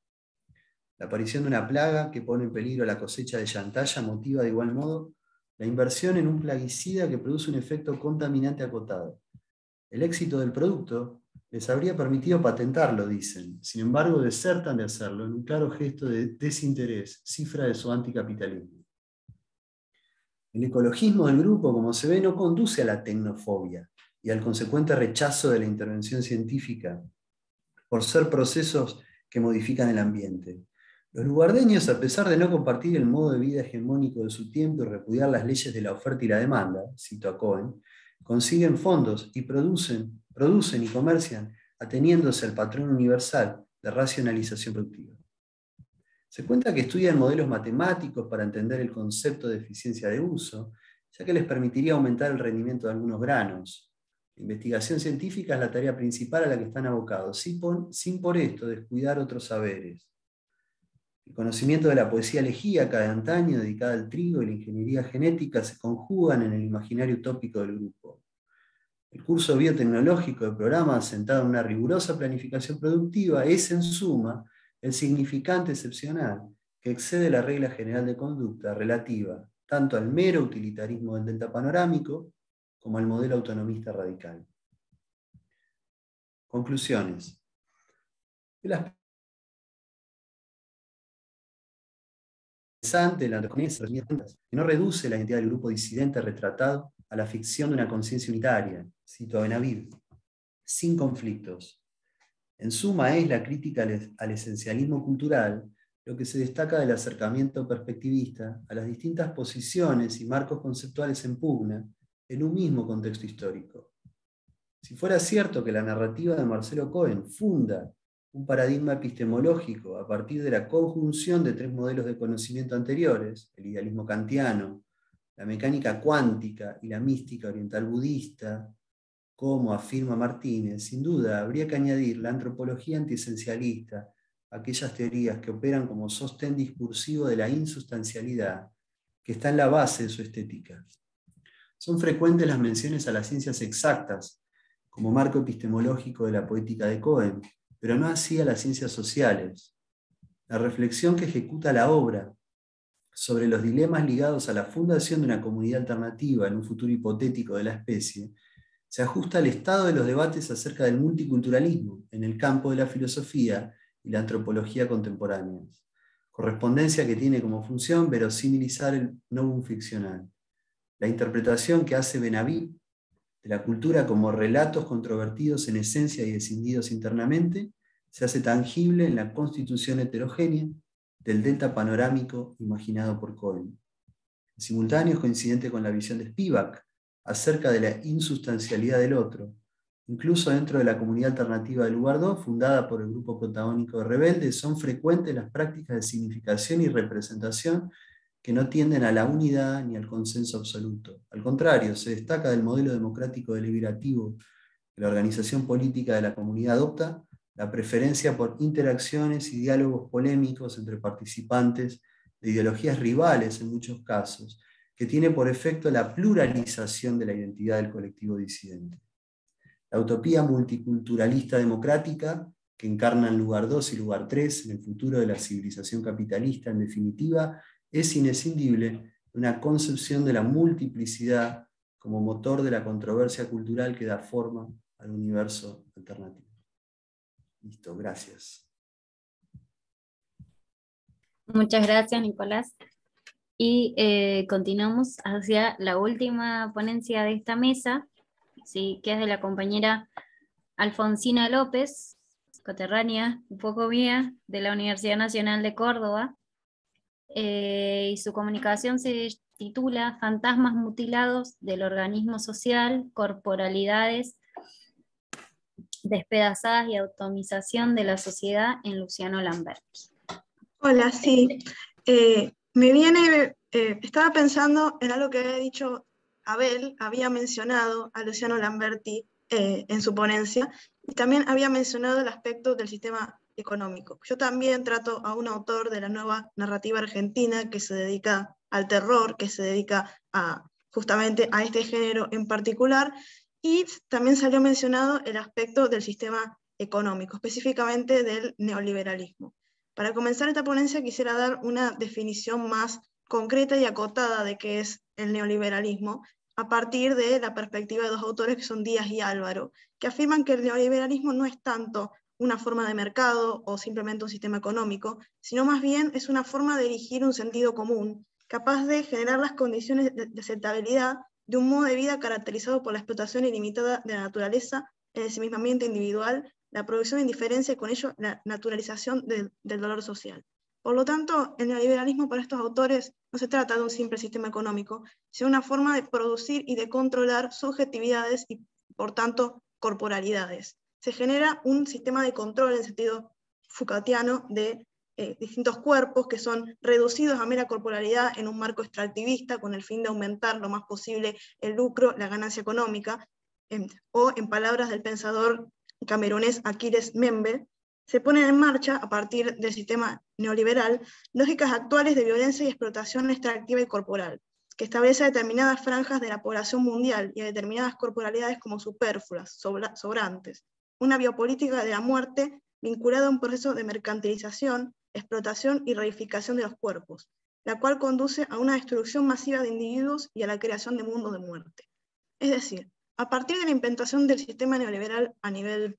La aparición de una plaga que pone en peligro la cosecha de llantalla motiva de igual modo la inversión en un plaguicida que produce un efecto contaminante acotado. El éxito del producto les habría permitido patentarlo, dicen. Sin embargo, desertan de hacerlo en un claro gesto de desinterés, cifra de su anticapitalismo. El ecologismo del grupo, como se ve, no conduce a la tecnofobia y al consecuente rechazo de la intervención científica por ser procesos que modifican el ambiente. Los lugardeños, a pesar de no compartir el modo de vida hegemónico de su tiempo y repudiar las leyes de la oferta y la demanda, cito a Cohen, consiguen fondos y producen y comercian ateniéndose al patrón universal de racionalización productiva. Se cuenta que estudian modelos matemáticos para entender el concepto de eficiencia de uso, ya que les permitiría aumentar el rendimiento de algunos granos. La investigación científica es la tarea principal a la que están abocados, sin por esto descuidar otros saberes. El conocimiento de la poesía elegíaca de antaño, dedicada al trigo, y la ingeniería genética se conjugan en el imaginario utópico del grupo. El curso biotecnológico del programa, sentado en una rigurosa planificación productiva, es en suma el significante excepcional que excede la regla general de conducta relativa tanto al mero utilitarismo del delta panorámico como al modelo autonomista radical. Conclusiones. El aspecto interesante de la antropogenesis que no reduce la identidad del grupo disidente retratado a la ficción de una conciencia unitaria, cito a Benavides, sin conflictos. En suma, es la crítica al esencialismo cultural lo que se destaca del acercamiento perspectivista a las distintas posiciones y marcos conceptuales en pugna en un mismo contexto histórico. Si fuera cierto que la narrativa de Marcelo Cohen funda un paradigma epistemológico a partir de la conjunción de tres modelos de conocimiento anteriores, el idealismo kantiano, la mecánica cuántica y la mística oriental budista, como afirma Martínez, sin duda habría que añadir la antropología antiesencialista, aquellas teorías que operan como sostén discursivo de la insustancialidad, que está en la base de su estética. Son frecuentes las menciones a las ciencias exactas, como marco epistemológico de la poética de Cohen, pero no así a las ciencias sociales. La reflexión que ejecuta la obra sobre los dilemas ligados a la fundación de una comunidad alternativa en un futuro hipotético de la especie, se ajusta al estado de los debates acerca del multiculturalismo en el campo de la filosofía y la antropología contemporáneas, correspondencia que tiene como función verosimilizar el novum ficcional. La interpretación que hace Benavides de la cultura como relatos controvertidos en esencia y escindidos internamente se hace tangible en la constitución heterogénea del delta panorámico imaginado por Cohen. En simultáneo es coincidente con la visión de Spivak acerca de la insustancialidad del otro, incluso dentro de la comunidad alternativa de lugar 2, fundada por el grupo protagónico de Rebeldes, son frecuentes las prácticas de significación y representación que no tienden a la unidad ni al consenso absoluto. Al contrario, se destaca del modelo democrático deliberativo que la organización política de la comunidad adopta, la preferencia por interacciones y diálogos polémicos entre participantes de ideologías rivales en muchos casos, que tiene por efecto la pluralización de la identidad del colectivo disidente. La utopía multiculturalista democrática, que encarnan lugar 2 y lugar 3 en el futuro de la civilización capitalista, en definitiva, es inescindible de una concepción de la multiplicidad como motor de la controversia cultural que da forma al universo alternativo. Listo, gracias. Muchas gracias, Nicolás. Y continuamos hacia la última ponencia de esta mesa, ¿sí? Que es de la compañera Alfonsina López, coterránea, un poco mía, de la Universidad Nacional de Córdoba. Y su comunicación se titula Fantasmas mutilados del organismo social, corporalidades despedazadas y atomización de la sociedad en Luciano Lamberti. Hola, sí. Estaba pensando en algo que había dicho Abel, había mencionado a Luciano Lamberti en su ponencia, y también había mencionado el aspecto del sistema económico. Yo también trato a un autor de la nueva narrativa argentina que se dedica al terror, que se dedica justamente a este género en particular, y también salió mencionado el aspecto del sistema económico, específicamente del neoliberalismo. Para comenzar esta ponencia quisiera dar una definición más concreta y acotada de qué es el neoliberalismo, a partir de la perspectiva de dos autores que son Díaz y Álvaro, que afirman que el neoliberalismo no es tanto una forma de mercado o simplemente un sistema económico, sino más bien es una forma de erigir un sentido común, capaz de generar las condiciones de aceptabilidad de un modo de vida caracterizado por la explotación ilimitada de la naturaleza, el ensimismamiento individual, la producción de indiferencia y con ello la naturalización del dolor social. Por lo tanto, el neoliberalismo para estos autores no se trata de un simple sistema económico, sino una forma de producir y de controlar subjetividades y, por tanto, corporalidades. Se genera un sistema de control en sentido Foucaultiano de distintos cuerpos que son reducidos a mera corporalidad en un marco extractivista con el fin de aumentar lo más posible el lucro, la ganancia económica, o en palabras del pensador camerunés Aquiles Membe, se ponen en marcha, a partir del sistema neoliberal, lógicas actuales de violencia y explotación extractiva y corporal, que establece a determinadas franjas de la población mundial y a determinadas corporalidades como superfluas, sobrantes. Una biopolítica de la muerte vinculada a un proceso de mercantilización, explotación y reificación de los cuerpos, la cual conduce a una destrucción masiva de individuos y a la creación de mundos de muerte. Es decir, a partir de la implantación del sistema neoliberal a nivel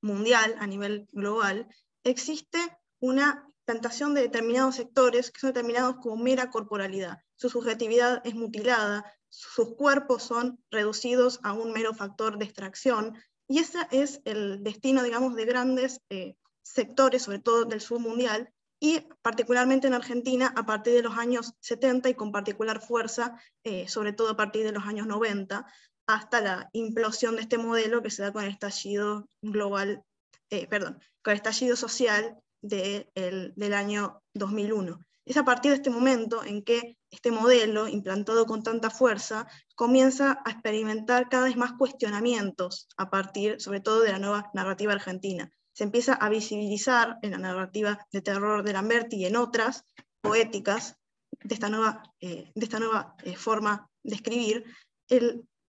mundial, a nivel global, existe una plantación de determinados sectores que son determinados como mera corporalidad. Su subjetividad es mutilada, sus cuerpos son reducidos a un mero factor de extracción, y ese es el destino, digamos, de grandes sectores, sobre todo del sur mundial, y particularmente en Argentina a partir de los años 70 y con particular fuerza, sobre todo a partir de los años 90, hasta la implosión de este modelo que se da con el estallido global, con el estallido social del año 2001. Es a partir de este momento en que este modelo, implantado con tanta fuerza, comienza a experimentar cada vez más cuestionamientos a partir, sobre todo, de la nueva narrativa argentina. Se empieza a visibilizar en la narrativa de terror de Lamberti y en otras poéticas de esta nueva forma de escribir,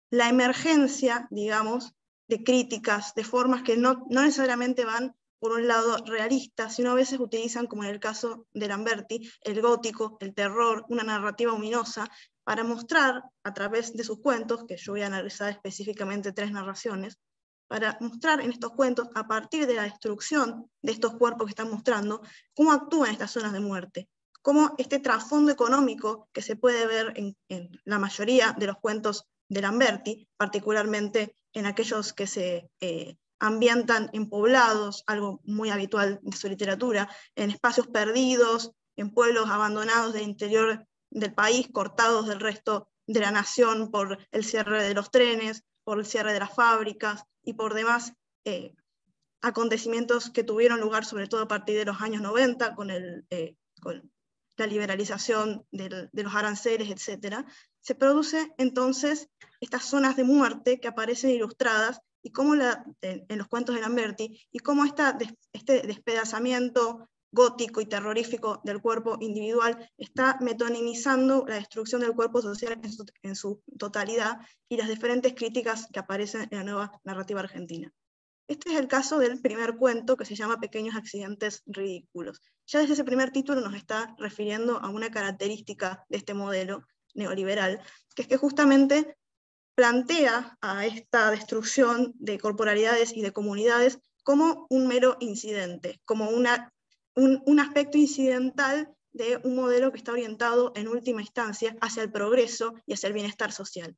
la emergencia, digamos, de críticas, de formas que no necesariamente van por un lado realista, sino a veces utilizan, como en el caso de Lamberti, el gótico, el terror, una narrativa ominosa, para mostrar a través de sus cuentos, que yo voy a analizar específicamente 3 narraciones, para mostrar en estos cuentos, a partir de la destrucción de estos cuerpos que están mostrando, cómo actúan estas zonas de muerte, cómo este trasfondo económico que se puede ver en la mayoría de los cuentos de Lamberti, particularmente en aquellos que se ambientan en poblados, algo muy habitual de su literatura, en espacios perdidos, en pueblos abandonados del interior del país, cortados del resto de la nación por el cierre de los trenes, por el cierre de las fábricas y por demás acontecimientos que tuvieron lugar sobre todo a partir de los años 90 con la liberalización de los aranceles, etc. Se produce entonces estas zonas de muerte que aparecen ilustradas y cómo en los cuentos de Lamberti, y cómo este despedazamiento gótico y terrorífico del cuerpo individual está metonimizando la destrucción del cuerpo social en su totalidad y las diferentes críticas que aparecen en la nueva narrativa argentina. Este es el caso del primer cuento, que se llama Pequeños accidentes ridículos. Ya desde ese primer título nos está refiriendo a una característica de este modelo neoliberal, que es que justamente plantea a esta destrucción de corporalidades y de comunidades como un mero incidente, como un aspecto incidental de un modelo que está orientado en última instancia hacia el progreso y hacia el bienestar social.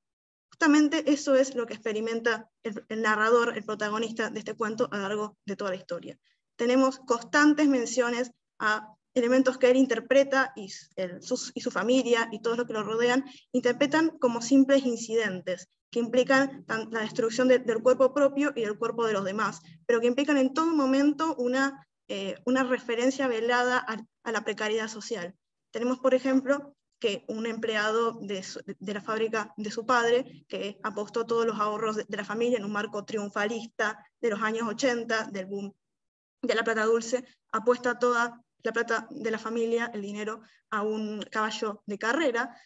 Justamente eso es lo que experimenta el narrador, el protagonista de este cuento a lo largo de toda la historia. Tenemos constantes menciones a elementos que él interpreta y su familia y todo lo que lo rodean, interpretan como simples incidentes, que implican la destrucción del cuerpo propio y del cuerpo de los demás, pero que implican en todo momento una referencia velada a la precariedad social. Tenemos, por ejemplo, que un empleado de la fábrica de su padre, que apostó todos los ahorros de la familia en un marco triunfalista de los años 80, del boom de la plata dulce, apuesta toda la plata de la familia, el dinero, a un caballo de carrera,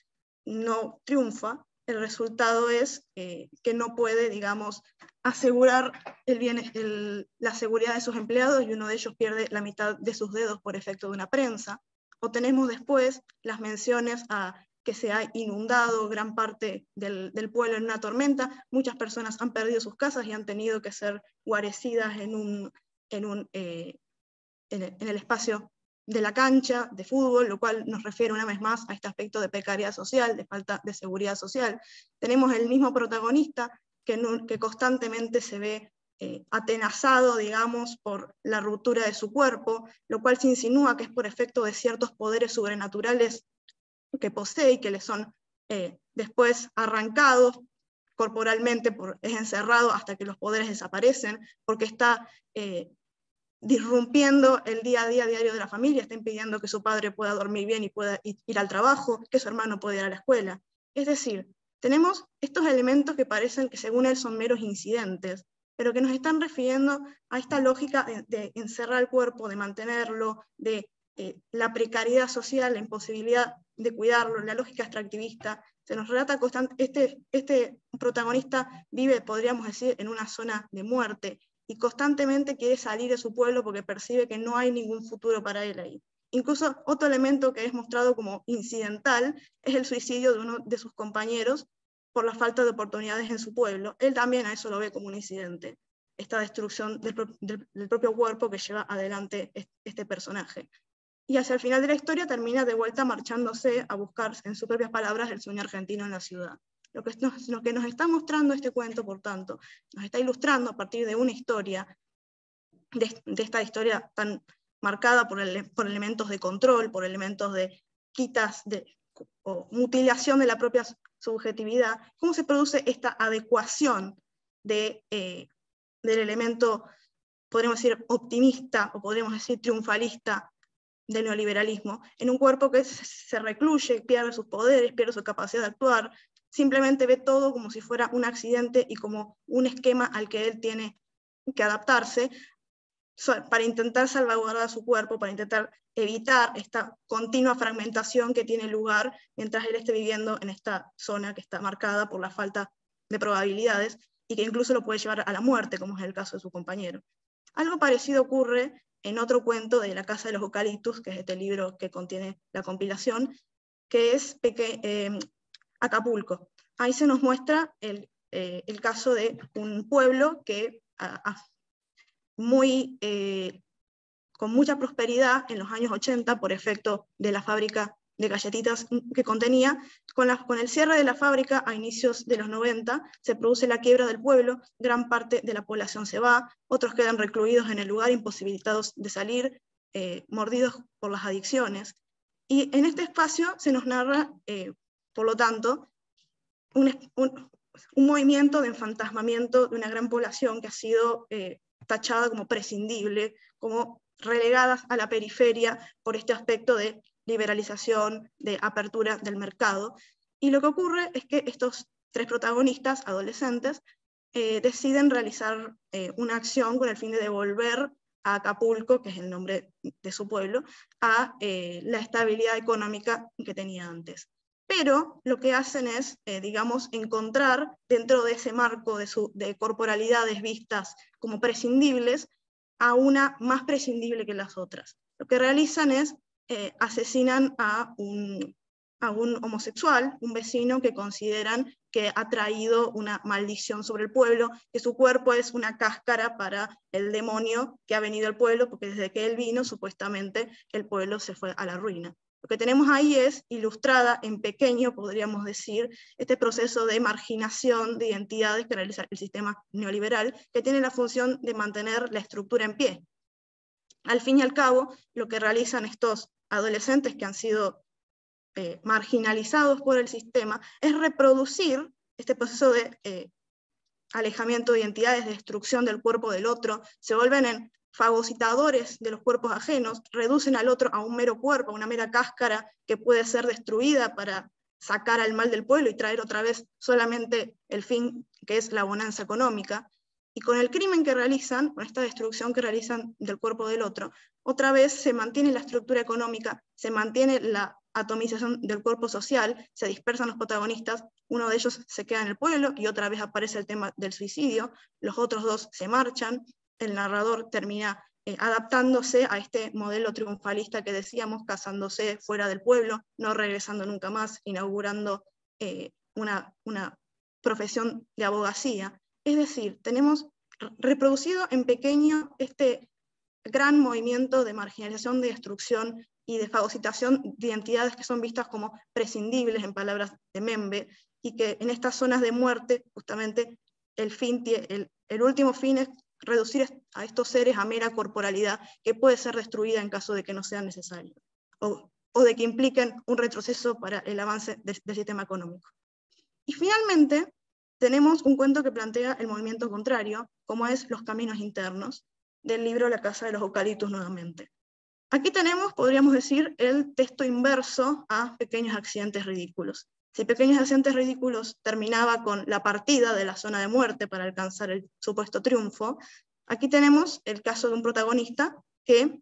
no triunfa. El resultado es que no puede, digamos, asegurar la seguridad de sus empleados, y uno de ellos pierde la mitad de sus dedos por efecto de una prensa. O tenemos después las menciones a que se ha inundado gran parte del pueblo en una tormenta, muchas personas han perdido sus casas y han tenido que ser guarecidas en el espacio de la cancha de fútbol, lo cual nos refiere una vez más a este aspecto de precariedad social, de falta de seguridad social. Tenemos el mismo protagonista que constantemente se ve atenazado, digamos, por la ruptura de su cuerpo, lo cual se insinúa que es por efecto de ciertos poderes sobrenaturales que posee y que le son después arrancados corporalmente, es encerrado hasta que los poderes desaparecen, porque está disrumpiendo el día a día diario de la familia, está impidiendo que su padre pueda dormir bien y pueda ir al trabajo, que su hermano pueda ir a la escuela. Es decir, tenemos estos elementos que parecen que según él son meros incidentes, pero que nos están refiriendo a esta lógica de encerrar el cuerpo, de mantenerlo, de la precariedad social, la imposibilidad de cuidarlo, la lógica extractivista. Se nos relata constantemente, este protagonista vive, podríamos decir, en una zona de muerte, y constantemente quiere salir de su pueblo porque percibe que no hay ningún futuro para él ahí. Incluso otro elemento que es mostrado como incidental es el suicidio de uno de sus compañeros por la falta de oportunidades en su pueblo. Él también a eso lo ve como un incidente, esta destrucción del propio cuerpo que lleva adelante este personaje. Y hacia el final de la historia termina de vuelta marchándose a buscar, en sus propias palabras, el sueño argentino en la ciudad. Lo que nos está mostrando este cuento, por tanto, nos está ilustrando a partir de una historia, de esta historia tan marcada por elementos de control, por elementos de quitas o mutilación de la propia subjetividad, cómo se produce esta adecuación del elemento, podríamos decir, optimista, o podríamos decir triunfalista, del neoliberalismo, en un cuerpo que se recluye, pierde sus poderes, pierde su capacidad de actuar, simplemente ve todo como si fuera un accidente y como un esquema al que él tiene que adaptarse para intentar salvaguardar su cuerpo, para intentar evitar esta continua fragmentación que tiene lugar mientras él esté viviendo en esta zona que está marcada por la falta de probabilidades y que incluso lo puede llevar a la muerte, como es el caso de su compañero. Algo parecido ocurre en otro cuento de La Casa de los Eucaliptus, que es este libro que contiene la compilación, que es Acapulco. Ahí se nos muestra el caso de un pueblo que con mucha prosperidad en los años 80 por efecto de la fábrica de galletitas que contenía. Con el cierre de la fábrica a inicios de los 90 se produce la quiebra del pueblo, gran parte de la población se va, otros quedan recluidos en el lugar, imposibilitados de salir, mordidos por las adicciones. Y en este espacio se nos narra, por lo tanto, un movimiento de enfantasmamiento de una gran población que ha sido tachada como prescindible, como relegadas a la periferia por este aspecto de liberalización, de apertura del mercado. Y lo que ocurre es que estos tres protagonistas, adolescentes, deciden realizar una acción con el fin de devolver a Acapulco, que es el nombre de su pueblo, a la estabilidad económica que tenía antes. Pero lo que hacen es, digamos, encontrar dentro de ese marco de corporalidades vistas como prescindibles, a una más prescindible que las otras. Lo que realizan es asesinan a un homosexual, un vecino que consideran que ha traído una maldición sobre el pueblo, que su cuerpo es una cáscara para el demonio que ha venido al pueblo, porque desde que él vino, supuestamente, el pueblo se fue a la ruina. Lo que tenemos ahí es ilustrada en pequeño, podríamos decir, este proceso de marginación de identidades que realiza el sistema neoliberal, que tiene la función de mantener la estructura en pie. Al fin y al cabo, lo que realizan estos adolescentes que han sido marginalizados por el sistema es reproducir este proceso de alejamiento de identidades, de destrucción del cuerpo del otro, se vuelven en fagocitadores de los cuerpos ajenos, reducen al otro a un mero cuerpo, a una mera cáscara que puede ser destruida para sacar al mal del pueblo y traer otra vez solamente el fin que es la bonanza económica. Y con el crimen que realizan, con esta destrucción que realizan del cuerpo del otro, otra vez se mantiene la estructura económica, se mantiene la atomización del cuerpo social, se dispersan los protagonistas, uno de ellos se queda en el pueblo y otra vez aparece el tema del suicidio, los otros dos se marchan, el narrador termina adaptándose a este modelo triunfalista que decíamos, casándose fuera del pueblo, no regresando nunca más, inaugurando una profesión de abogacía. Es decir, tenemos reproducido en pequeño este gran movimiento de marginalización, de destrucción y de fagocitación de identidades que son vistas como prescindibles, en palabras de Membe, y que en estas zonas de muerte, justamente, el último fin es reducir a estos seres a mera corporalidad que puede ser destruida en caso de que no sea necesario, o de que impliquen un retroceso para el avance del sistema económico. Y finalmente, tenemos un cuento que plantea el movimiento contrario, como es Los caminos internos, del libro La casa de los eucaliptus nuevamente. Aquí tenemos, podríamos decir, el texto inverso a Pequeños accidentes ridículos. Si Pequeños accidentes ridículos terminaba con la partida de la zona de muerte para alcanzar el supuesto triunfo, aquí tenemos el caso de un protagonista que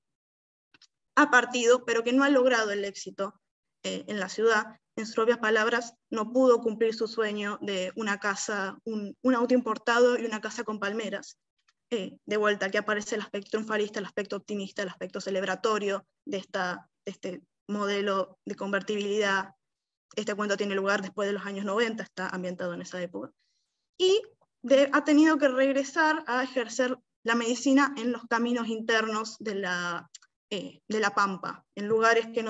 ha partido, pero que no ha logrado el éxito en la ciudad. En sus propias palabras, no pudo cumplir su sueño de una casa, un auto importado y una casa con palmeras. De vuelta, aquí aparece el aspecto triunfalista, el aspecto optimista, el aspecto celebratorio de este modelo de convertibilidad. Este cuento tiene lugar después de los años 90, está ambientado en esa época. Y ha tenido que regresar a ejercer la medicina en los caminos internos de la Pampa, en lugares que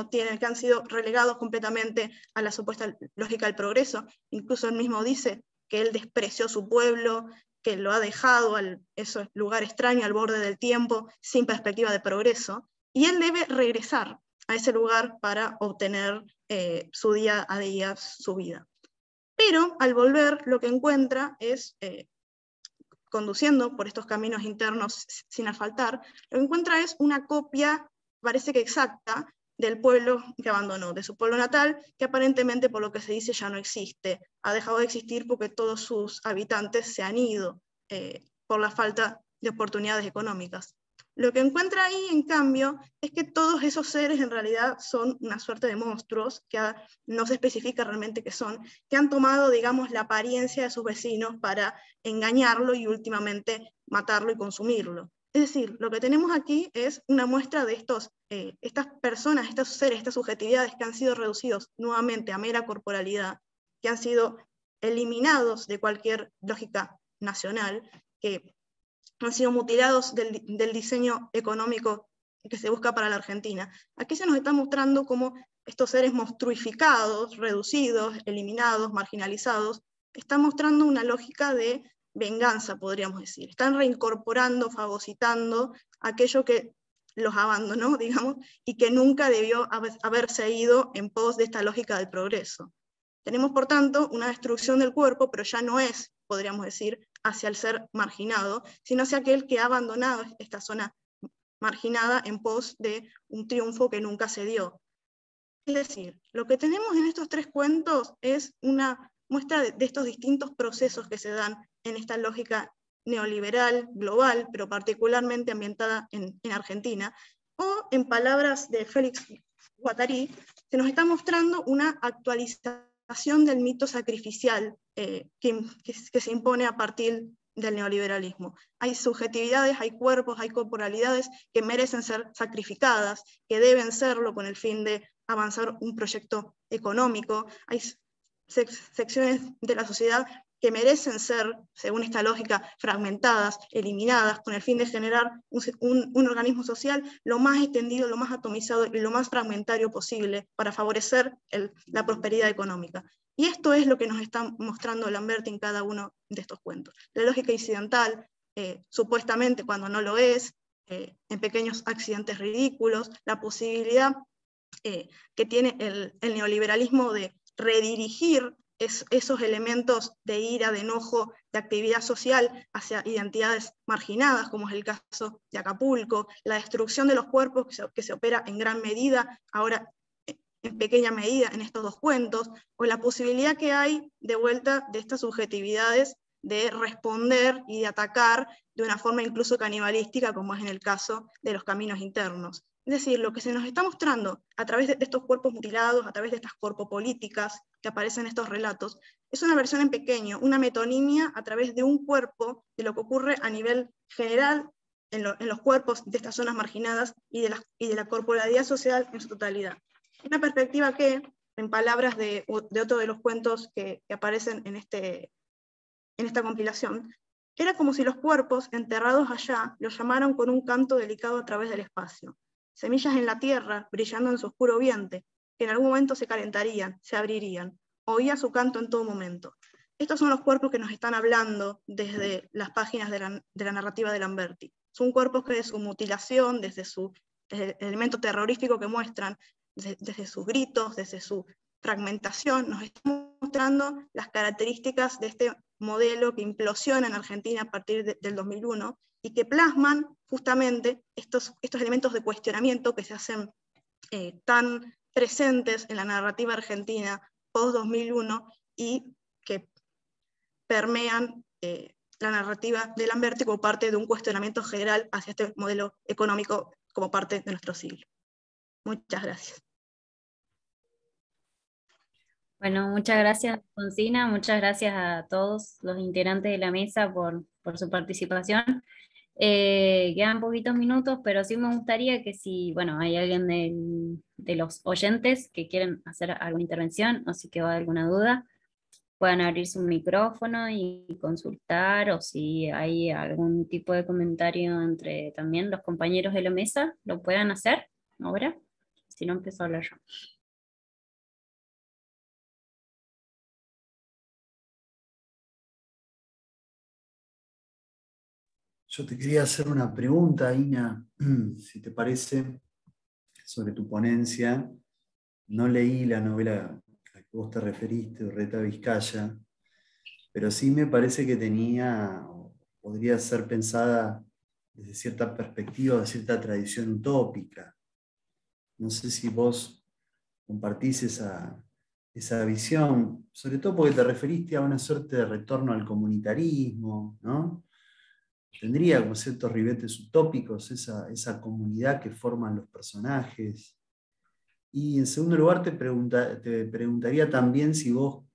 han sido relegados completamente a la supuesta lógica del progreso. Incluso él mismo dice que él despreció su pueblo, que lo ha dejado a ese lugar extraño, al borde del tiempo, sin perspectiva de progreso, y él debe regresar a ese lugar para obtener su día a día, su vida. Pero al volver, lo que encuentra es, conduciendo por estos caminos internos sin asfaltar, lo que encuentra es una copia, parece que exacta, del pueblo que abandonó, de su pueblo natal, que aparentemente, por lo que se dice, ya no existe. Ha dejado de existir porque todos sus habitantes se han ido por la falta de oportunidades económicas. Lo que encuentra ahí, en cambio, es que todos esos seres en realidad son una suerte de monstruos, que no se especifica realmente qué son, que han tomado, digamos, la apariencia de sus vecinos para engañarlo y últimamente matarlo y consumirlo. Es decir, lo que tenemos aquí es una muestra de estas personas, estos seres, estas subjetividades que han sido reducidos nuevamente a mera corporalidad, que han sido eliminados de cualquier lógica nacional, que han sido mutilados del diseño económico que se busca para la Argentina. Aquí se nos está mostrando cómo estos seres monstruificados, reducidos, eliminados, marginalizados, están mostrando una lógica de venganza, podríamos decir. Están reincorporando, fagocitando aquello que los abandonó, digamos, y que nunca debió haberse ido en pos de esta lógica del progreso. Tenemos, por tanto, una destrucción del cuerpo, pero ya no es, podríamos decir, hacia el ser marginado, sino hacia aquel que ha abandonado esta zona marginada en pos de un triunfo que nunca se dio. Es decir, lo que tenemos en estos tres cuentos es una muestra de estos distintos procesos que se dan en esta lógica neoliberal, global, pero particularmente ambientada en Argentina, o en palabras de Félix Guattari, se nos está mostrando una actualización del mito sacrificial que se impone a partir del neoliberalismo. Hay subjetividades, hay cuerpos, hay corporalidades que merecen ser sacrificadas, que deben serlo con el fin de avanzar un proyecto económico. Hay secciones de la sociedad que merecen ser, según esta lógica, fragmentadas, eliminadas, con el fin de generar un organismo social lo más extendido, lo más atomizado y lo más fragmentario posible para favorecer la prosperidad económica. Y esto es lo que nos está mostrando Lamberti en cada uno de estos cuentos. La lógica incidental, supuestamente cuando no lo es, en Pequeños accidentes ridículos, la posibilidad que tiene el neoliberalismo de redirigir esos elementos de ira, de enojo, de actividad social hacia identidades marginadas, como es el caso de Acapulco, la destrucción de los cuerpos que se opera en gran medida, ahora en pequeña medida en estos dos cuentos, o la posibilidad que hay de vuelta de estas subjetividades de responder y de atacar de una forma incluso canibalística, como es en el caso de Los caminos internos. Es decir, lo que se nos está mostrando a través de estos cuerpos mutilados, a través de estas corpopolíticas que aparecen en estos relatos, es una versión en pequeño, una metonimia a través de un cuerpo, de lo que ocurre a nivel general en los cuerpos de estas zonas marginadas y de la corporalidad social en su totalidad. Una perspectiva que, en palabras de otro de los cuentos que aparecen en esta compilación, era como si los cuerpos enterrados allá los llamaran con un canto delicado a través del espacio. Semillas en la tierra, brillando en su oscuro vientre, que en algún momento se calentarían, se abrirían. Oía su canto en todo momento. estos son los cuerpos que nos están hablando desde las páginas de la narrativa de Lamberti. Son cuerpos que de su mutilación, desde el elemento terrorífico que muestran, desde sus gritos, desde su fragmentación, nos están mostrando las características de este modelo que implosiona en Argentina a partir del 2001 y que plasman justamente estos elementos de cuestionamiento que se hacen tan presentes en la narrativa argentina post-2001 y que permean la narrativa de Lamberti como parte de un cuestionamiento general hacia este modelo económico como parte de nuestro siglo. Muchas gracias. Bueno, muchas gracias, Alfonsina, muchas gracias a todos los integrantes de la mesa por su participación. Quedan poquitos minutos, pero sí me gustaría que si, bueno, hay alguien de los oyentes que quieren hacer alguna intervención o si quedó alguna duda, puedan abrir su micrófono y consultar, o si hay algún tipo de comentario entre también los compañeros de la mesa, lo puedan hacer ahora, si no empiezo a hablar yo. Yo te quería hacer una pregunta, Ina, si te parece, sobre tu ponencia. No leí la novela a la que vos te referiste, Urreta Vizcaya, pero sí me parece que podría ser pensada desde cierta perspectiva, de cierta tradición utópica. No sé si vos compartís esa visión, sobre todo porque te referiste a una suerte de retorno al comunitarismo, ¿no? Tendría como ciertos ribetes utópicos esa comunidad que forman los personajes. Y en segundo lugar te preguntaría también si vos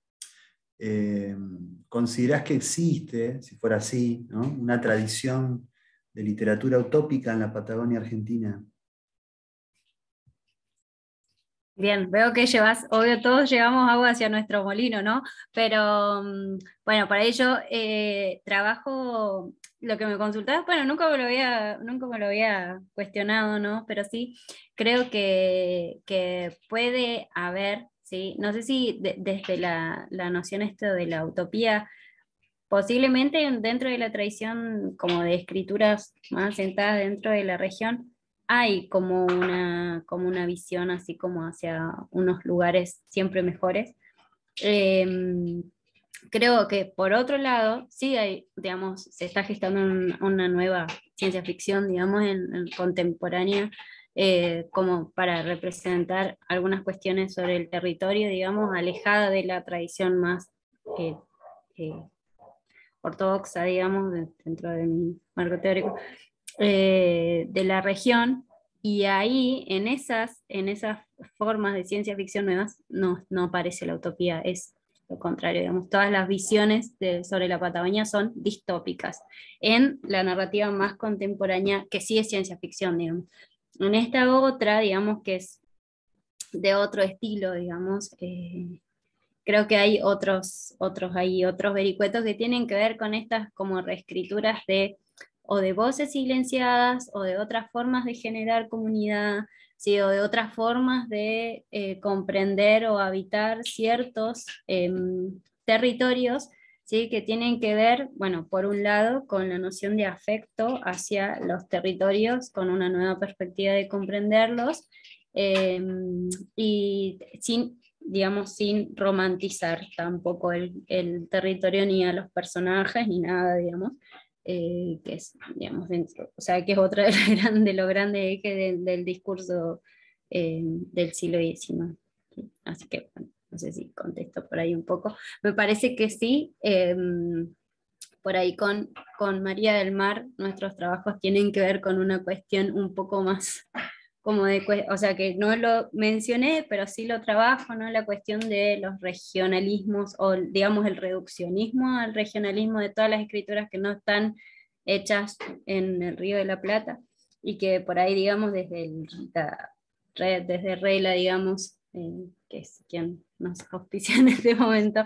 considerás que existe, si fuera así, ¿no?, una tradición de literatura utópica en la Patagonia Argentina. Bien, veo que obvio todos llevamos agua hacia nuestro molino, ¿no? Pero bueno, para ello trabajo, lo que me consultabas, bueno, nunca me lo había cuestionado, ¿no? Pero sí, creo que puede haber, ¿sí? No sé si desde la noción esto de la utopía, posiblemente dentro de la tradición como de escrituras más sentadas dentro de la región, hay como una visión así como hacia unos lugares siempre mejores. Creo que por otro lado, sí hay, digamos, se está gestando una nueva ciencia ficción, digamos, en contemporánea, como para representar algunas cuestiones sobre el territorio, digamos, alejada de la tradición más eh, ortodoxa, digamos, dentro de mi marco teórico, de la región, y ahí en esas formas de ciencia ficción nuevas no aparece la utopía, es lo contrario, digamos, todas las visiones sobre la Patagonia son distópicas, en la narrativa más contemporánea, que sí es ciencia ficción, digamos. En esta otra, digamos, que es de otro estilo, digamos, creo que hay otros vericuetos que tienen que ver con estas como reescrituras o de voces silenciadas, o de otras formas de generar comunidad, ¿sí? O de otras formas de comprender o habitar ciertos territorios, ¿sí? Que tienen que ver, bueno, por un lado, con la noción de afecto hacia los territorios, con una nueva perspectiva de comprenderlos, y sin romantizar tampoco el territorio ni a los personajes ni nada, digamos, que es, digamos, o sea, que es otra de los grandes ejes del discurso del siglo XIX. Así que, bueno, no sé si contesto por ahí un poco. Me parece que sí, por ahí con María del Mar, nuestros trabajos tienen que ver con una cuestión un poco más como o sea, que no lo mencioné, pero sí lo trabajo, ¿no? La cuestión de los regionalismos, o digamos el reduccionismo al regionalismo de todas las escrituras que no están hechas en el Río de la Plata, y que por ahí, digamos, desde Rela, digamos, que es quien nos auspicia en este momento,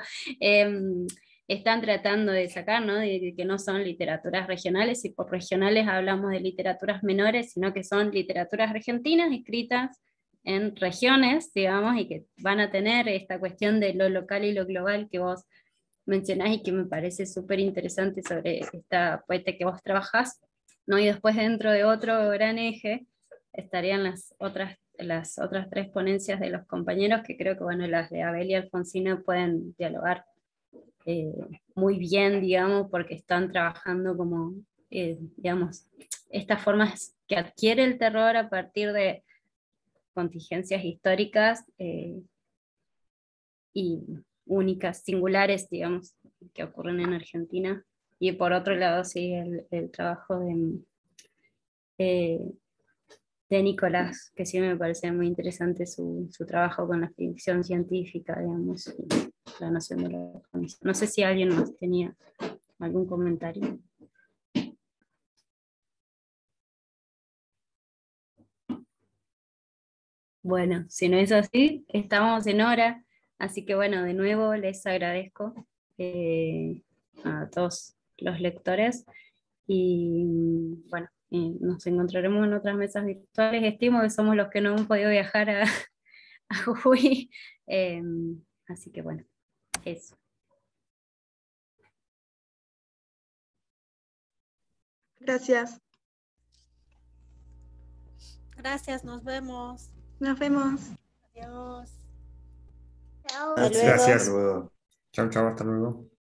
están tratando de sacar, ¿no? De que no son literaturas regionales, y por regionales hablamos de literaturas menores, sino que son literaturas argentinas escritas en regiones, digamos, y que van a tener esta cuestión de lo local y lo global que vos mencionás y que me parece súper interesante sobre esta poeta que vos trabajás, ¿no? Y después dentro de otro gran eje estarían las otras tres ponencias de los compañeros, que creo que bueno, las de Abel y Alfonsina pueden dialogar muy bien, digamos, porque están trabajando como, digamos, estas formas que adquiere el terror a partir de contingencias históricas y únicas, singulares, digamos, que ocurren en Argentina. Y por otro lado, sí, el trabajo eh, de Nicolás, que sí me parece muy interesante su trabajo con la ficción científica, digamos, y la noción de la cognición. No sé si alguien más tenía algún comentario. Bueno, si no es así, estamos en hora, así que bueno, de nuevo les agradezco a todos los lectores y bueno, nos encontraremos en otras mesas virtuales. Estimo que somos los que no hemos podido viajar a Jujuy, así que bueno, eso. Gracias. Gracias, nos vemos. Nos vemos. Adiós. Gracias. Gracias. Hasta luego. Chao, chao, hasta luego.